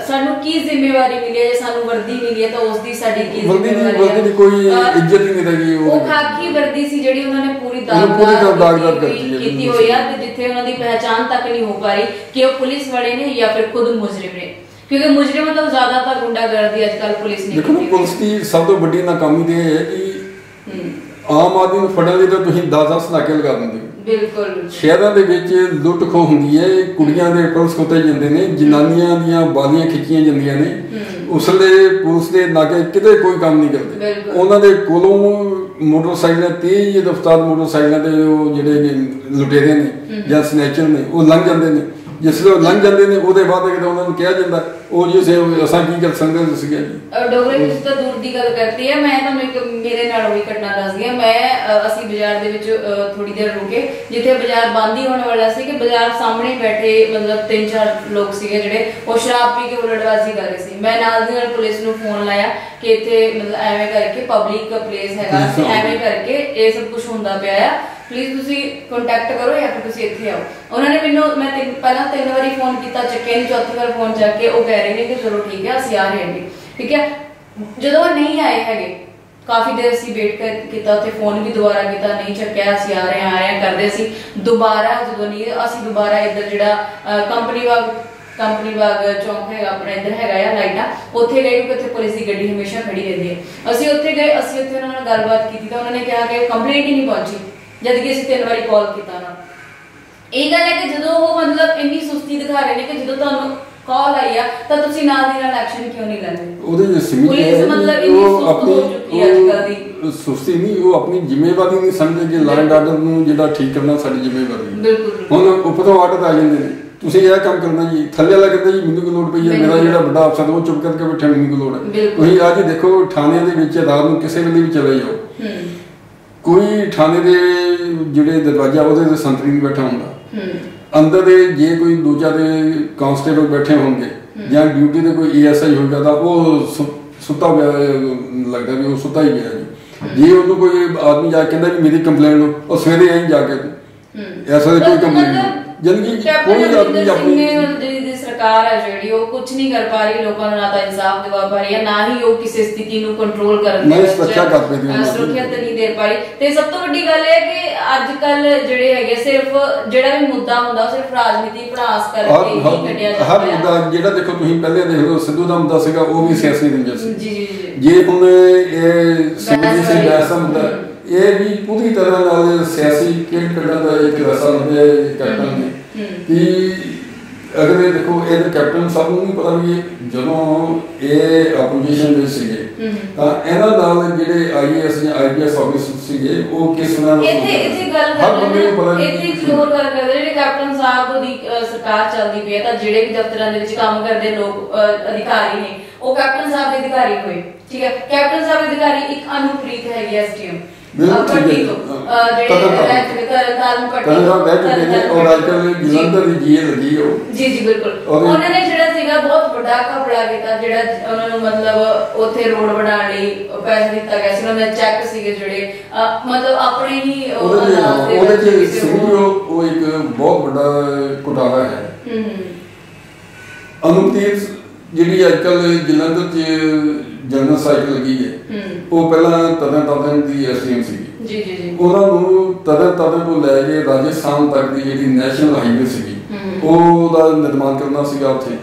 ਸਾਨੂੰ ਕੀ ਜ਼ਿੰਮੇਵਾਰੀ ਮਿਲੀ ਹੈ, ਸਾਨੂੰ ਵਰਦੀ ਮਿਲੀ ਹੈ ਤਾਂ ਉਸ ਦੀ ਸਾਡੀ ਕੀ ਜ਼ਿੰਮੇਵਾਰੀ ਹੈ, ਕੋਈ ਇੱਜ਼ਤ ਹੀ ਨਹੀਂ ਰਹੀ। ਉਹ ਖਾਕੀ ਵਰਦੀ ਸੀ ਜਿਹੜੀ ਉਹਨਾਂ ਨੇ ਪੂਰੀ ਦਾਗਦਾਰ ਕੀਤੀ ਹੋਈ ਆ, ਤੇ ਜਿੱਥੇ ਉਹਨਾਂ ਦੀ ਪਹਿਚਾਣ ਤੱਕ ਨਹੀਂ ਹੋ ਪਾ ਰਹੀ ਕਿ ਉਹ ਪੁਲਿਸ ਵਾਲੇ ਨੇ ਜਾਂ ਫਿਰ ਖੁਦ ਮੁਜਰਿਮ ਨੇ, ਕਿਉਂਕਿ ਮੁਜਰਿਮਾਂ ਤੋਂ ਜ਼ਿਆਦਾਤਰ ਗੁੰਡਾਗਰਦੀ ਅੱਜ ਕੱਲ ਪੁਲਿਸ ਨੇ ਕੀਤੀ। ਪੁਲਿਸ ਦੀ ਸਭ ਤੋਂ ਵੱਡੀ ਨਾਕਾਮੀ ਤੇ ਇਹ ਹੈ ਕਿ ਆਮ ਆਦਮੀ ਨੂੰ ਫੜਨ ਲਈ ਤਾਂ ਤੁਸੀਂ 10-10 ਨਾਕੇ ਲਗਾ ਦਿੰਦੇ ਹੋ। ਬਿਲਕੁਲ। ਸ਼ਹਿਰਾਂ ਦੇ ਵਿੱਚ ਲੁੱਟ ਖੋਹ ਹੁੰਦੀ ਹੈ, ਕੁੜੀਆਂ ਦੇ ਪੁਲਿਸ ਕੁੱਤੇ ਜਾਂਦੇ ਨੇ, ਜਨਾਨੀਆਂ ਦੀਆਂ ਬਾਲੀਆਂ ਖਿੱਚੀਆਂ ਜਾਂਦੀਆਂ ਨੇ, ਉਸਲੇ ਪੁਲਿਸ ਦੇ ਨਾਕੇ ਕਿਤੇ ਕੋਈ ਕੰਮ ਨਹੀਂ ਕਰਦੇ। ਉਹਨਾਂ ਦੇ ਕੋਲੋਂ ਮੋਟਰਸਾਈਕਲਾਂ ਤੇਜ਼ ਰਫ਼ਤਾਰ ਮੋਟਰਸਾਈਕਲਾਂ ਤੇ ਉਹ ਜਿਹੜੇ ਲੁਟੇਰੇ ਨੇ ਜਾਂ ਸਨੈਚਰ ਨੇ ਉਹ ਲੰਘ ਜਾਂਦੇ ਨੇ, ਜਿਸ ਵੇਲੇ ਲੰਘ ਜਾਂਦੇ ਨੇ ਉਹਦੇ ਬਾਅਦ ਉਹਨਾਂ ਨੂੰ ਕਿਹਾ ਜਾਂਦਾ ਉਹ ਜੀ ਅਸਾਂ ਕੀ ਕਰ ਸਕਦੇ ਤੁਸੀਂ ਜੀ। ਡੋਗਰੇ ਵਿੱਚ ਤਾਂ ਦੂਰ ਦੀ ਗੱਲ ਕਰਦੀ ਹੈ। ਮੈਂ ਤੁਹਾਨੂੰ ਇੱਕ ਮੇਰੇ ਨਾਲ ਹੋਈ ਘਟਨਾ ਦੱਸਦੀ ਹਾਂ। ਅਸੀਂ ਬਾਜ਼ਾਰ ਦੇ ਵਿੱਚ ਥੋੜੀ ਦੇਰ ਰੁਕੇ, ਜਿੱਥੇ ਬਾਜ਼ਾਰ ਬੰਦ ਹੀ ਹੋਣ ਵਾਲਾ ਸੀ ਕਿ ਬਾਜ਼ਾਰ ਸਾਹਮਣੇ ਬੈਠੇ ਮਤਲਬ 3-4 ਲੋਕ ਸੀਗੇ ਜਿਹੜੇ ਉਹ ਸ਼ਰਾਬ ਪੀ ਕੇ ਉਲੜਬਾਜ਼ੀ ਕਰ ਰਹੇ ਸੀ। ਮੈਂ ਨਾਲ ਦੀ ਨਾਲ ਪੁਲਿਸ ਨੂੰ ਫੋਨ ਲਾਇਆ ਕਿ ਇੱਥੇ ਮਤਲਬ ਐਵੇਂ ਕਰਕੇ ਪਬਲਿਕ ਪਲੇਸ ਹੈਗਾ, ਐਵੇਂ ਕਰਕੇ ਇਹ ਸਭ ਕੁਝ ਹੁੰਦਾ ਪਿਆ ਆ, ਪਲੀਜ਼ ਤੁਸੀਂ ਕੰਟੈਕਟ ਕਰੋ ਜਾਂ ਫਿਰ ਤੁਸੀਂ ਇੱਥੇ ਆਓ। ਉਹਨਾਂ ਨੇ ਮੈਨੂੰ ਮੈਂ ਪਹਿਲਾਂ 3 ਵਾਰੀ ਫੋਨ ਕੀਤਾ, ਚੱਕਿਆ ਨਹੀਂ, ਚੌਥੀ ਵਾਰ ਫੋਨ ਚੱਕ ਕੇ ਉਹ ਕਹਿ ਰਹੇ ਨੇ ਕਿ ਚਲੋ ਠੀਕ ਹੈ ਅਸੀਂ ਆ ਰਹੇ ਹਾਂ। ਠੀਕ ਹੈ, ਜਦੋਂ ਉਹ ਨਹੀਂ ਆਏ ਹੈਗੇ काफी देर ਅਸੀਂ ਵੇਟ ਕੀਤਾ ਤੇ ਫੋਨ ਵੀ ਦੁਬਾਰਾ ਕੀਤਾ ਨਹੀਂ ਚੱਕਿਆ ਅਸੀਂ ਆ ਰਹੇ ਹਾਂ ਕਰਦੇ ਸੀ ਦੁਬਾਰਾ ਜਦੋਂ ਨਹੀਂ ਅਸੀਂ ਦੁਬਾਰਾ ਇੱਧਰ ਜਿਹੜਾ ਕੰਪਨੀ ਬਾਗ ਚੌਂਕ ਹੈਗਾ ਆਪਣਾ ਇੱਧਰ ਹੈਗਾ ਆ ਲਾਈਟਾਂ ਉੱਥੇ ਗਏ ਕਿਉਂਕਿ ਉੱਥੇ ਪੁਲਿਸ ਦੀ ਗੱਡੀ ਹਮੇਸ਼ਾ ਖੜੀ ਰਹਿੰਦੀ ਹੈ ਅਸੀਂ ਉੱਥੇ ਗਏ ਅਸੀਂ ਉੱਥੇ ਉਹਨਾਂ ਨਾਲ ਗੱਲਬਾਤ ਕੀਤੀ ਤਾਂ ਉਹਨਾਂ ਨੇ ਕਿਹਾ ਕਿ ਕੰਪਲੇਂਟ ਹੀ ਨਹੀਂ ਪਹੁੰਚੀ ਜਦ ਕਿ ਅਸੀਂ 3 ਵਾਰੀ ਕਾਲ ਕੀਤਾ ਨਾ ਇਹ ਗੱਲ ਹੈ ਕਿ ਜਦੋਂ ਉਹ ਮਤਲਬ ਇੰਨੀ ਸੁਸਤੀ ਦਿਖਾ ਰਹੇ ਨੇ ਕਿ ਜਦੋਂ ਤੁਹਾਨੂੰ ਕਾਲ ਆਈ ਆ ਤਾਂ ਤੁਸੀਂ ਨਾਲ ਦੀ ਨਾਲ ਐਕਸ਼ਨ ਕਿਉਂ ਨਹੀਂ ਲੈਂਦੇ ਉਹਦੇ ਵਿੱਚ ਪੁਲਿਸ ਮਤਲਬ ਇੰਨੀ ਸੁਸਤ ਹੋ ਚੁੱਕੀ ਹੈ ਅੱਜਕੱਲ ਦੀ ਸੁਸਤੀ ਨਹੀਂ ਉਹ ਆਪਣੀ ਜ਼ਿੰਮੇਵਾਰੀ ਨਹੀਂ ਸਮਝਦੇ ਕਿ ਲਾਅ ਐਂਡ ਆਰਡਰ ਨੂੰ ਜਿਹੜਾ ਠੀਕ ਕਰਨਾ ਸਾਡੀ ਜ਼ਿੰਮੇਵਾਰੀ ਹੈ ਬਿਲਕੁਲ ਹੁਣ ਉੱਪਰੋਂ ਆਰਡਰ ਆ ਜਾਂਦੇ ਨੇ ਤੁਸੀਂ ਇਹ ਕੰਮ ਕਰਨਾ ਜੀ ਥੱਲੇ ਵਾਲਾ ਕਹਿੰਦਾ ਜੀ ਮੈਨੂੰ ਕੋਈ ਲੋੜ ਪਈ ਹੈ ਮੇਰਾ ਜਿਹੜਾ ਵੱਡਾ ਅਫਸਰ ਉਹ ਚੁੱਪ ਕਰਕੇ ਬੈਠਾ ਮੈਨੂੰ ਕੋਈ ਲੋੜ ਹੈ ਤੁਸੀਂ ਅੱਜ ਦੇਖੋ ਥਾਣੇ ਦੇ ਵਿੱਚ ਰਾਤ ਨੂੰ ਕਿਸੇ ਵੇਲੇ ਵੀ ਚਲੇ ਜਾਓ ਕੋਈ ਥਾਣੇ ਦੇ ਜਿਹੜੇ ਦਰਵਾਜ਼ਾ ਉਹਦੇ ਤੇ ਸੰਤਰੀ ਨਹੀਂ ਬੈਠਾ ਹੁੰਦਾ ਅੰਦਰ ਦੇ ਜੇ ਕੋਈ ਦੂਜਾ ਦੇ ਕਾਂਸਟੇਬਲ ਬੈਠੇ ਹੋਣਗੇ ਜਾਂ ਡਿਊਟੀ ਤੇ ਕੋਈ ਏਐਸਆਈ ਹੋਏਗਾ ਤਾਂ ਉਹ ਸੁੱਤਾ ਪਿਆ ਲੱਗਦਾ ਵੀ ਉਹ ਸੁੱਤਾ ਹੀ ਗਿਆ ਜੀ ਜੇ ਉਹਨੂੰ ਕੋਈ ਆਦਮੀ ਜਾ ਕੇ ਕਹਿੰਦਾ ਵੀ ਮੇਰੀ ਕੰਪਲੇਂਟ ਲਓ ਉਹ ਸਵੇਰੇ ਆਈ ਜਾ ਕੇ ਐਸਾ ਕੋਈ ਕੰਪਲੇਂਟ ਜਨਕੀ ਕੋਈ ਆਦਮੀ ਆਪਣੀ ਸਰਕਾਰ ਹੈ ਜਿਹੜੀ ਉਹ ਕੁਝ ਨਹੀਂ ਕਰ ਪਾ ਰਹੀ ਲੋਕਾਂ ਨੂੰ ਨਾ ਤਾਂ ਇਨਸਾਫ ਦਿਵਾ ਪਾ ਰਹੀ ਹੈ ਨਾ ਹੀ ਉਹ ਕਿਸੇ ਸਥਿਤੀ ਨੂੰ ਕੰਟਰੋਲ ਕਰਨ ਦੇ ਵਿੱਚ ਸੁਰੱਖਿਅਤ ਨਹੀਂ ਦੇ ਪਾਈ ਤੇ ਸਭ ਤੋਂ ਵੱਡੀ ਗੱਲ ਇਹ ਕਿ ਅੱਜ ਕੱਲ ਜਿਹੜੇ ਹੈਗੇ ਸਿਰਫ ਜਿਹੜਾ ਵੀ ਮੁੱਦਾ ਹੁੰਦਾ ਉਹ ਸਿਰਫ ਰਾਜਨੀਤੀ ਭੜਾਸ ਕਰਕੇ ਹੀ ਕੱਢਿਆ ਜਾਂਦਾ ਹਰ ਮੁੱਦਾ ਜਿਹੜਾ ਦੇਖੋ ਤੁਸੀਂ ਪਹਿਲੇ ਦੇਖ ਲਓ ਸਿੱਧੂ ਦਾ ਮੁੱਦਾ ਸੀਗਾ ਉਹ ਵੀ ਸਿਆਸੀ ਰੰਜਿਸ਼ ਸੀ ਜੀ ਜੇ ਹੁਣ ਇਹ ਸਿੱਧੂ ਸਿੰਘ ਦਾ ਮੁੱਦਾ ਇਹ ਵੀ ਪੂਰੀ ਤਰ੍ਹਾਂ ਨਾਲ ਸਿਆਸੀ ਖੇਡ ਕੱਢਣ ਦਾ ਇੱਕ ਰਸਾ ਲੱਭਿਆ ਕੈਪਟਨ ਨੇ ਕਿ ਅਗਰ ਇਹ ਦੇਖੋ ਇਹ ਕੈਪਟਨ ਸਭ ਨੂੰ ਪਤਾ ਵੀ ਜਦੋਂ ਇਹ ਆਪੋਜੀਸ਼ਨ ਵਿੱਚ ਸੀਗੇ ਤਾਂ ਇਹਨਾਂ ਨਾਲ ਜਿਹੜੇ ਆਈਏਐਸ ਜਾਂ ਆਈਪੀਐਸ ਆਫੀਸਰ ਸੀਗੇ ਉਹ ਕਿਸ ਨਾਲ ਇੱਥੇ ਗੱਲ ਕਰਦੇ ਇੱਥੇ ਇੱਕ ਹੋਰ ਗੱਲ ਕਰਦੇ ਜਿਹੜੇ ਕੈਪਟਨ ਸਾਹਿਬ ਦੀ ਸਰਕਾਰ ਚੱਲਦੀ ਪਈ ਹੈ ਤਾਂ ਜਿਹੜੇ ਵੀ ਦਫ਼ਤਰਾਂ ਦੇ ਵਿੱਚ ਕੰਮ ਕਰਦੇ ਲੋਕ ਅਧਿਕਾਰੀ ਨੇ ਉਹ ਕੈਪਟਨ ਸਾਹਿਬ ਦੇ ਅਧਿਕਾਰੀ ਹੋਏ ਠੀਕ ਹੈ ਕੈਪਟਨ ਸਾਹਿਬ ਦੇ ਅਧਿਕਾਰੀ ਇੱਕ ਅਨੁਪ੍ਰੀਤ ਹੈਗੀ ਐਸਟੀਐਮ ਪੱਟੀ ਤੋਂ ਜੀ ਬਿਲਕੁਲ ਉਹਨਾਂ ਨੇ ਜਿਹੜਾ ਸੀਗਾ ਬਹੁਤ ਵੱਡਾ ਘਪਲਾ ਕੀਤਾ ਜਿਹੜਾ ਉਹਨਾਂ ਨੂੰ ਮਤਲਬ ਉੱਥੇ ਰੋਡ ਬਣਾਉਣ ਲਈ ਪੈਸੇ ਦਿੱਤਾ ਗਿਆ ਸੀ ਉਹਨਾਂ ਦੇ ਚੈੱਕ ਸੀਗੇ ਜਿਹੜੇ ਮਤਲਬ ਆਪਣੇ ਹੀ ਉਹਦੇ ਚ ਉਹ ਇੱਕ ਬਹੁਤ ਵੱਡਾ ਘੁਟਾਲਾ ਹੈ ਅਨੁਪ੍ਰੀਤ ਜਿਹੜੀ ਅੱਜਕੱਲ ਜਲੰਧਰ ਚ ਜਨਰਲ ਸਾਈਕਲ ਲੱਗੀ ਹੈ ਉਹ ਪਹਿਲਾਂ ਤਰਨ ਦੀ ਐਸਟੀਐਮ ਸੀ ਜੀ ਉਹਨਾਂ ਨੂੰ ਤਰਨ ਤੋਂ ਲੈ ਕੇ ਰਾਜਸਥਾਨ ਤੱਕ ਦੀ ਜਿਹੜੀ ਨੈਸ਼ਨਲ ਹਾਈਵੇ ਸੀਗੀ ਉਹਦਾ ਨਿਰਮਾਣ ਕਰਨਾ ਸੀਗਾ ਉੱਥੇ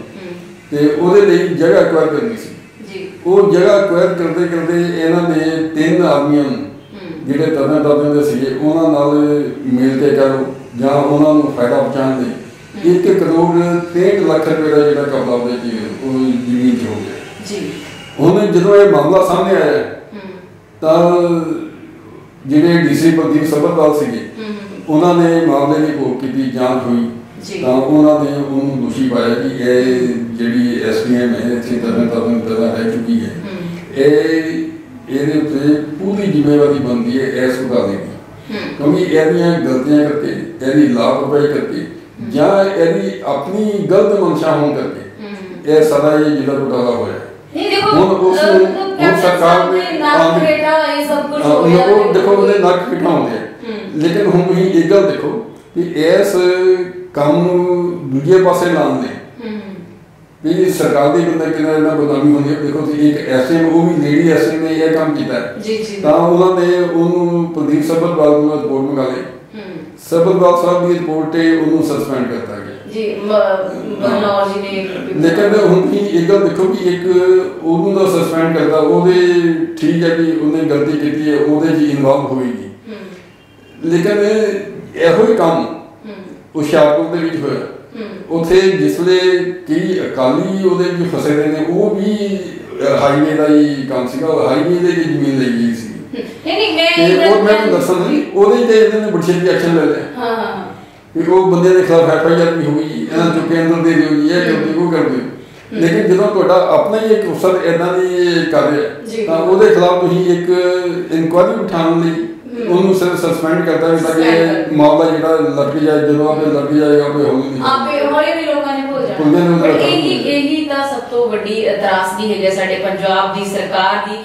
ਤੇ ਉਹਦੇ ਲਈ ਜਗ੍ਹਾ ਐਕਵਾਇਰ ਕਰਨੀ ਸੀ ਜੀ ਉਹ ਜਗ੍ਹਾ ਐਕਵਾਇਰ ਕਰਦੇ ਇਹਨਾਂ ਨੇ 3 ਆਦਮੀਆਂ ਨੂੰ ਜਿਹੜੇ ਤਰਨ ਦੇ ਸੀਗੇ ਉਹਨਾਂ ਨਾਲ ਮਿਲ ਕੇ ਕਰੋ ਜਾਂ ਉਹਨਾਂ ਨੂੰ ਫਾਇਦਾ ਪਹੁੰਚਾਉਣ ਲਈ 1 ਕਰੋੜ 63 ਲੱਖ ਰੁਪਏ ਦਾ ਜਿਹੜਾ ਕਬਜ਼ਾ ਉਹਦੇ ਚ ਉਹ ਜ਼ਮੀਨ 'ਚ ਹੋ ਗਿਆ ਜੀ ਹੁਣ ਜਦੋਂ ਇਹ ਮਾਮਲਾ ਸਾਹਮਣੇ ਆਇਆ ਤਾਂ ਜਿਹੜੇ ਡੀਸੀ ਪ੍ਰਦੀਪ ਸਭਰਵਾਲ ਸੀਗੇ ਉਹਨਾਂ ਨੇ ਮਾਮਲੇ ਦੀ ਘੋਖ ਕੀਤੀ ਜਾਂਚ ਹੋਈ ਤਾਂ ਉਹਨਾਂ ਨੇ ਉਹਨੂੰ ਦੋਸ਼ੀ ਪਾਇਆ ਕਿ ਇਹ ਜਿਹੜੀ ਐਸਡੀਐਮ ਹੈ ਇੱਥੇ ਤਰਨ ਰਹਿ ਚੁੱਕੀ ਹੈ ਇਹਦੇ ਉੱਤੇ ਪੂਰੀ ਜ਼ਿੰਮੇਵਾਰੀ ਬਣਦੀ ਹੈ ਇਸ ਘੁਟਾਲੇ ਦੀ ਕਿਉਂਕਿ ਇਹਦੀਆਂ ਗਲਤੀਆਂ ਕਰਕੇ ਇਹਦੀ ਲਾਪਰਵਾਹੀ ਕਰਕੇ ਜਾਂ ਇਹਦੀ ਆਪਣੀ ਗਲਤ ਮਨਸ਼ਾ ਹੋਣ ਕਰਕੇ ਇਹ ਸਾਰਾ ਇਹ ਜਿਹੜਾ ਘੁਟਾਲਾ ਹੋਇਆ ਨਹੀਂ ਦੇਖੋ ਹੁਣ ਸਰਕਾਰ ਨੇ ਨੱਕ ਹੇਠਾਂ ਇਹ ਸਭ ਕੁਝ ਹੋਇਆ ਉਹ ਦੇਖੋ ਉਹਦੇ ਨੱਕ ਹੇਠਾਂ ਹੁੰਦੇ ਲੇਕਿਨ ਹੁਣ ਤੁਸੀਂ ਇੱਕ ਗੱਲ ਦੇਖੋ ਕਿ ਇਸ ਕੰਮ ਨੂੰ ਦੂਜੇ ਪਾਸੇ ਲਾਉਣ ਦੇ ਵੀ ਸਰਕਾਰ ਦੀ ਬੰਦਾ ਕਿੰਨਾ ਇਹਨਾਂ ਬਦਨਾਮੀ ਹੁੰਦੀ ਹੈ ਦੇਖੋ ਤੁਸੀਂ ਇੱਕ ਐਸਐਮ ਉਹ ਵੀ ਲੇਡੀ ਐਸਐਮ ਨੇ ਇਹ ਕੰਮ ਕੀਤਾ ਜੀ ਤਾਂ ਉਹਨਾਂ ਨੇ ਉਹਨੂੰ ਪ੍ਰਦੀਪ ਸਭਰਵਾਲ ਨੂੰ ਰਿਪੋਰਟ ਮੰਗਾ ਲਈ ਸਭਰਵਾਲ ਸਾਹਿਬ ਦੀ ਰਿਪੋਰਟ ਤੇ ਉਹਨੂੰ ਸਸਪੈਂਡ ਕਰਤਾ ਗਿਆ ਜੀ ਮਨੋਜ ਜੀ ਨੇ ਲੇਕਿਨ ਹੁਣ ਵੀ ਇੱਕ ਗੱਲ ਦੇਖੋ ਕਿ ਇੱਕ ਉਹਨੂੰ ਦਾ ਸਸਪੈਂਡ ਕਰਦਾ ਉਹਦੇ ਠੀਕ ਹੈ ਵੀ ਉਹਨੇ ਗਲਤੀ ਕੀਤੀ ਹੈ ਉਹਦੇ 'ਚ ਇਨਵੋਲਵ ਹੋਏਗੀ ਲੇਕਿਨ ਇਹੋ ਹੀ ਕੰਮ ਹੁਸ਼ਿਆਰਪੁਰ ਦੇ ਵਿੱਚ ਹੋਇਆ ਉੱਥੇ ਜਿਸ ਵੇਲੇ ਕਈ ਅਕਾਲੀ ਉਹਦੇ ਵਿੱਚ ਫਸੇ ਰਹੇ ਨੇ ਉਹ ਵੀ ਹਾਈਵੇ ਦਾ ਹੀ ਕੰਮ ਸੀਗਾ ਹਾਈਵੇ ਦੇ ਵਿੱਚ ਜ਼ਮੀਨ ਲਈ ਗਈ ਸੀ ਮੈਂ ਦੱਸਾਂ ਉਹਦੇ ਤੇ ਇਹਨਾਂ ਨੇ ਬੜੀ ਛੇਤੀ ਐਕਸ਼ਨ ਲੈ ਲਿਆ ਕਿ ਉਹ ਬੰਦੇ ਦੇ ਖਿਲਾਫ ਐਫਆਈਆਰ ਵੀ ਹੋਈ ਇਹਨਾਂ ਚੁੱਕੇ ਅੰਦਰ ਦੇ ਦਿਓ ਜੀ ਇਹ ਕਰਦੇ ਉਹ ਕਰਦੇ ਲੇਕਿਨ ਜਦੋਂ ਤੁਹਾਡਾ ਆਪਣਾ ਹੀ ਇੱਕ ਅਫਸਰ ਇਦਾਂ ਦੀ ਕਰ ਰਿਹਾ ਤਾਂ ਉਹਦੇ ਖਿਲਾਫ ਤੁਸੀਂ ਇੱਕ ਇਨਕੁਆਇਰੀ ਬਿਠਾਉਣ ਲਈ ਉਹਨੂੰ ਸਿਰਫ ਸਸਪੈਂਡ ਕਰਦਾ ਵੀ ਤਾਂ ਕਿ ਮਾਮਲਾ ਜਿਹੜਾ ਲੱਗ ਜਾਏ ਜਦੋਂ ਆਪੇ ਲੱਗ ਜਾਏਗਾ ਆਪੇ ਹੌਲੀ ਲੋਕਾਂ ਨੇ ਭੁੱਲ ਜਾਣਾ ਇਹੀ ਤਾਂ ਸਭ ਤੋਂ ਵੱਡੀ ਤਰਾਸਦੀ ਹੈਗੀ ਸਾਡੇ ਪੰਜਾਬ ਦੀ ਸਰਕਾਰ ਦੀ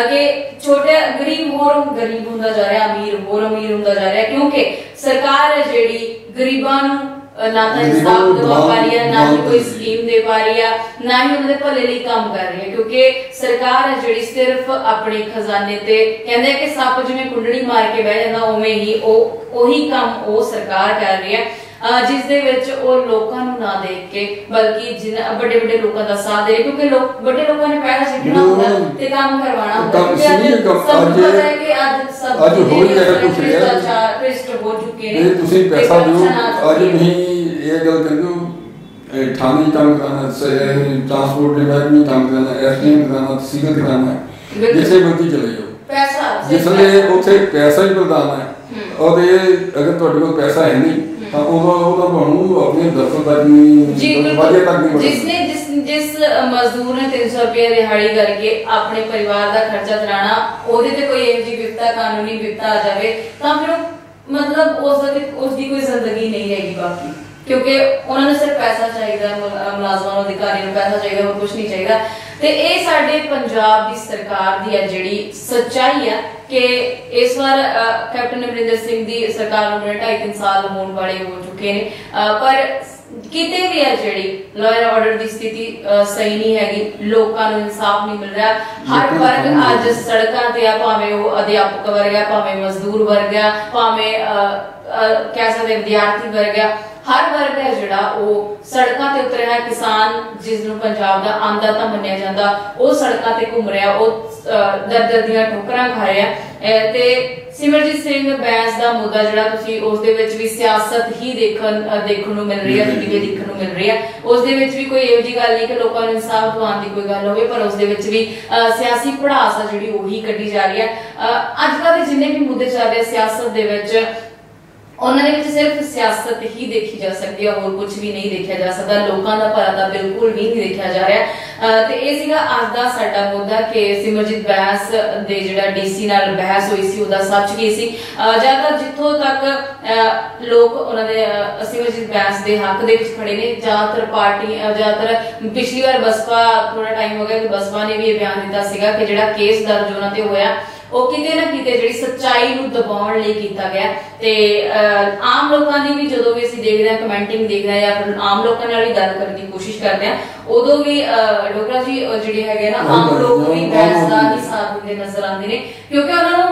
ਕਿ ਛੋਟੇ ਗਰੀਬ ਹੋਰ ਗਰੀਬ ਹੁੰਦਾ ਜਾ ਰਿਹਾ ਅਮੀਰ ਹੋਰ ਅਮੀਰ ਹੁੰਦਾ ਜਾ ਰਿਹਾ ਕਿਉਂਕਿ ਸਰਕਾਰ ਹੈ ਜਿਹੜੀ ਗਰੀਬਾਂ ਨੂੰ ना तो इंसाफ दवा पा रही है, ना ही कोई स्कीम दे पा रही है, ना ही उन्होंने भले लिए काम कर रही है, क्योंकि सरकार है जिहड़ी सिर्फ अपने खजाने ते कहंदे कि सप जिवें कुंडली मार के बह जांदा उवें ही ओही काम वो सरकार कर रही है, जिस दे विच वो लोकां नूं ना देख के बल्कि जिन्हां बड़े बड़े लोकां दा साथ दे रहे, क्योंकि लोग बड़े लोगों ने पैसा सिੱਟਣਾ ਹੁੰਦਾ ते काम करवाना ਹੁੰਦਾ, क्योंकि पता है कि आज हो ही जाएगा कुछ भ्रष्ट हो चुके ने। ਤੁਸੀਂ ਪੈਸਾ ਦਿਓ, ਅੱਜ ਨਹੀਂ ਇਹ ਗੱਲ ਕਹਿੰਦੇ ਹੋ ਥਾਣੇ ਕੰਮ ਕਰਨਾ, ट्रांसपोर्ट डिपार्टमेंट में काम करना, एसडीएम कराना, तहसील कराना, जिसे मर्जी चले जाओ पैसा, जिसले ਉੱਥੇ ਪੈਸਾ ਹੀ ਪ੍ਰਦਾਨ ਹੈ। और ये अगर ਤੁਹਾਡੇ ਕੋਲ ਪੈਸਾ है नहीं ਤਾਂ ਉਹ ਤੁਹਾਨੂੰ ਆਪਣੇ ਦਫ਼ਤਰ ਤੱਕ ਨਹੀਂ जिस मजदूर ने 300 रुपया दिहाड़ी करके अपने परिवार का खर्चा चलाना, ਉਹਦੇ ਤੇ ਕੋਈ ਇਹੋ ਜਿਹੀ ਵਿਪਤਾ ਕਾਨੂੰਨੀ ਵਿਪਤਾ ਆ ਜਾਵੇ ਤਾਂ ਫਿਰ मतलब उसकी कोई जिंदगी नहीं रहेगी बाकी, क्योंकि उन्होंने सिर्फ पैसा चाहिए, मुलाजमान अधिकारियों को पैसा चाहिए, और कुछ नहीं चाहिए। ते ये साडे पंजाब दी सरकार दी है जिहड़ी सच्चाई है कि इस बार कैप्टन अमरिंदर सिंह दी सरकार नूं 2.5-3 साल होने वाले हो चुके हैं, पर किते भी है जिहड़ी लॉ एंड ऑर्डर दी स्थिति सही नहीं हैगी, लोकां नूं इंसाफ नहीं मिल रहा। हर वर्ग अज सड़कां ते आ, भावें वो अध्यापक वर्ग है, भावें मजदूर वर्ग है, भावें कह सकते विद्यार्थी वर्ग है, हर वर्ग है जिहड़ा वो सड़कां ते उतरिया है। किसान जिसनूं पंजाब दा अन्नदाता मन्निया जांदा वो सड़कां ते घूम रहा, वो दर दीयां ठोकरां खा रहा। ते सिमरजीत सिंह बैंस दा मुद्दा जिहड़ा तुसीं उस दे विच भी सियासत ही देखण नूं मिल रही है, देखण नूं मिल रही है। उस दे विच भी कोई इहो जी गल नहीं कि लोकां नूं इंसाफ दिवाउण दी कोई गल होवे, पर उस दे विच भी सियासी पड़ास आ जिहड़ी ओही कड्ढी जा रही है। अजकल दे जिन्ने भी मुद्दे चल रहे सियासत दे विच उन्होंने सिर्फ सियासत ही देखी जा सकती है, और कुछ भी नहीं देखा जा सकता, लोगों का भला तो बिल्कुल भी नहीं देखा जा रहा। तो ये सीगा अज दा साडा मुद्दा कि सिमरजीत बैंस दे जिहड़ा डीसी नाल बहस हुई सी उहदा सच की सी। ज्यादातर जिथों तक लोग उन्होंने सिमरजीत बैंस दे हक दे विच खड़े ने, ज्यादातर पार्टी ज्यादातर पिछली बार बसपा थोड़ा टाइम हो गया कि बसपा ने भी ये बयान दिता सीगा कि जिहड़ा केस दर्ज उन्हां ते होया वो किते ना किते जिहड़ी सच्चाई नूं दबाउण लई कीता गया। ते आम लोकां दी भी जदों भी असीं देखदे हां, कमेंटिंग देखदे हां या फिर आम लोकां नाल भी गल करन दी कोशिश करदे हां, उदों भी डोगरा जी जिहड़े हैगे ना आम लोक भी बैंस दा ही साथ दिंदे नजर आंदे ने, क्योंकि उन्हां नूं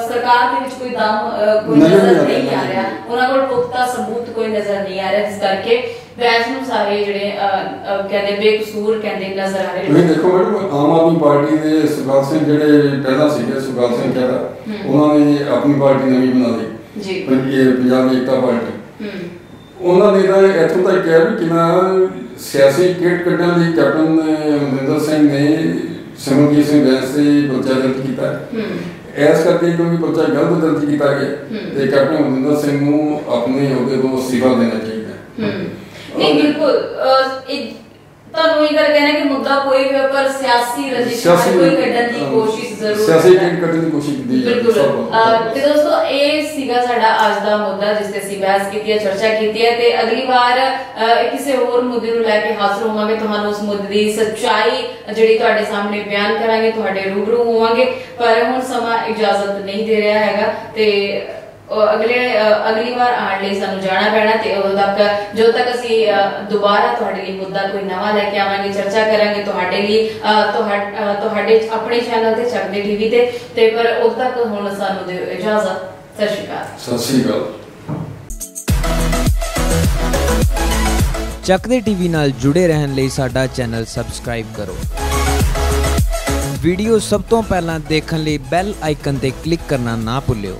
सरकार दे विच कोई दम कोई नजर नहीं आ रहा, उन्हां कोल पुख्ता सबूत कोई नजर नहीं आ रहा, जिस करके बैंस नूं सारे जिहड़े कहंदे बेकसूर कहंदे नजर आ रहे। ਤੁਸੀਂ ਦੇਖੋ ਮੈਡਮ आम आदमी पार्टी ਦੇ सुखपाल ਸਿੰਘ ਜਿਹੜੇ ਪਹਿਲਾਂ ਸੀਗੇ सुखपाल ਸਿੰਘ कहदा, ਉਹਨਾਂ ਨੇ ਆਪਣੀ ਪਾਰਟੀ ਨਵੀਂ ਬਣਾ ਲਈ ਜੀ, ਪੰਜਾਬ ਏਕਤਾ ਪਾਰਟੀ। ਉਹਨਾਂ ਨੇ ਤਾਂ ਇੱਥੋਂ ਤੱਕ ਕਿਹਾ ਵੀ ਕਿੰਨਾ ਸਿਆਸੀ ਕਿਟ ਕੱਢਣ ਲਈ ਕੈਪਟਨ ਅਮਰਿੰਦਰ ਸਿੰਘ ਨੇ ਸਿਮਰਜੀਤ ਸਿੰਘ बैंस ਤੇ ਪਰਚਾ ਦਰਜ ਕੀਤਾ। ਇਸ ਕਰਕੇ ਕਿਉਂਕਿ ਪਰਚਾ ਗਲਤ ਦਰਜ ਕੀਤਾ ਗਿਆ ਤੇ ਕੈਪਟਨ ਅਮਰਿੰਦਰ ਸਿੰਘ ਨੂੰ ਆਪਣੇ ਅਹੁਦੇ ਤੋਂ ਅਸਤੀਫਾ ਦੇਣਾ ਚਾਹੀਦਾ। नहीं बिल्कुल ਤੁਹਾਨੂੰ ਇਹ ਗੱਲ ਕਹਿਣਾ ਕਿ ਮੁੱਦਾ ਕੋਈ ਵੀ ਪਰ ਸਿਆਸੀ ਰੰਜਿਸ਼ ਕੋਈ ਕੱਢਣ ਦੀ ਕੋਸ਼ਿਸ਼ ਜ਼ਰੂਰ ਸਿਆਸੀ ਟਿਕਟ ਕੱਢਣ ਦੀ ਕੋਸ਼ਿਸ਼ ਕੀਤੀ ਹੈ। ਬਿਲਕੁਲ। ਤੇ ਦੋਸਤੋ ਇਹ ਸੀਗਾ ਸਾਡਾ ਅੱਜ ਦਾ ਮੁੱਦਾ ਜਿਸ ਤੇ ਅਸੀਂ ਬਹਿਸ ਕੀਤੀ ਹੈ, ਚਰਚਾ ਕੀਤੀ ਹੈ, ਤੇ ਅਗਲੀ ਵਾਰ ਕਿਸੇ ਹੋਰ ਮੁੱਦੇ ਨੂੰ ਲੈ ਕੇ ਹਾਜ਼ਰ ਹੋਵਾਂਗੇ, ਤੁਹਾਨੂੰ ਉਸ ਮੁੱਦੇ ਦੀ ਸੱਚਾਈ ਜਿਹੜੀ ਤੁਹਾਡੇ ਸਾਹਮਣੇ ਬਿਆਨ ਕਰਾਂਗੇ, ਤੁਹਾਡੇ ਰੂਬਰੂ ਹੋਵਾਂਗੇ। ਪਰ ਹੁਣ ਸਮਾਂ ਇਜਾਜ਼ਤ ਨਹੀਂ ਦੇ ਰਿਹਾ ਹੈਗਾ ਤੇ अगली बार आने लिए सानू जाना पैना, ते उदों तक जो तक असी दोबारा तुहाडे लिए मुद्दा कोई नवा लेके आवांगे, चर्चा करांगे तुहाडे लिए तुहाडे अपने चैनल ते चकदे टीवी ते पर उद तक हुण सानू दिओ इजाजत। सत श्री अकाल। सत श्री अकाल। चकदे टीवी नाल जुड़े रहन लई साडा चैनल सबसक्राइब करो। वीडियो सब तो पहला देखने लई बैल आइकन ते क्लिक करना ना भुल्लिओ।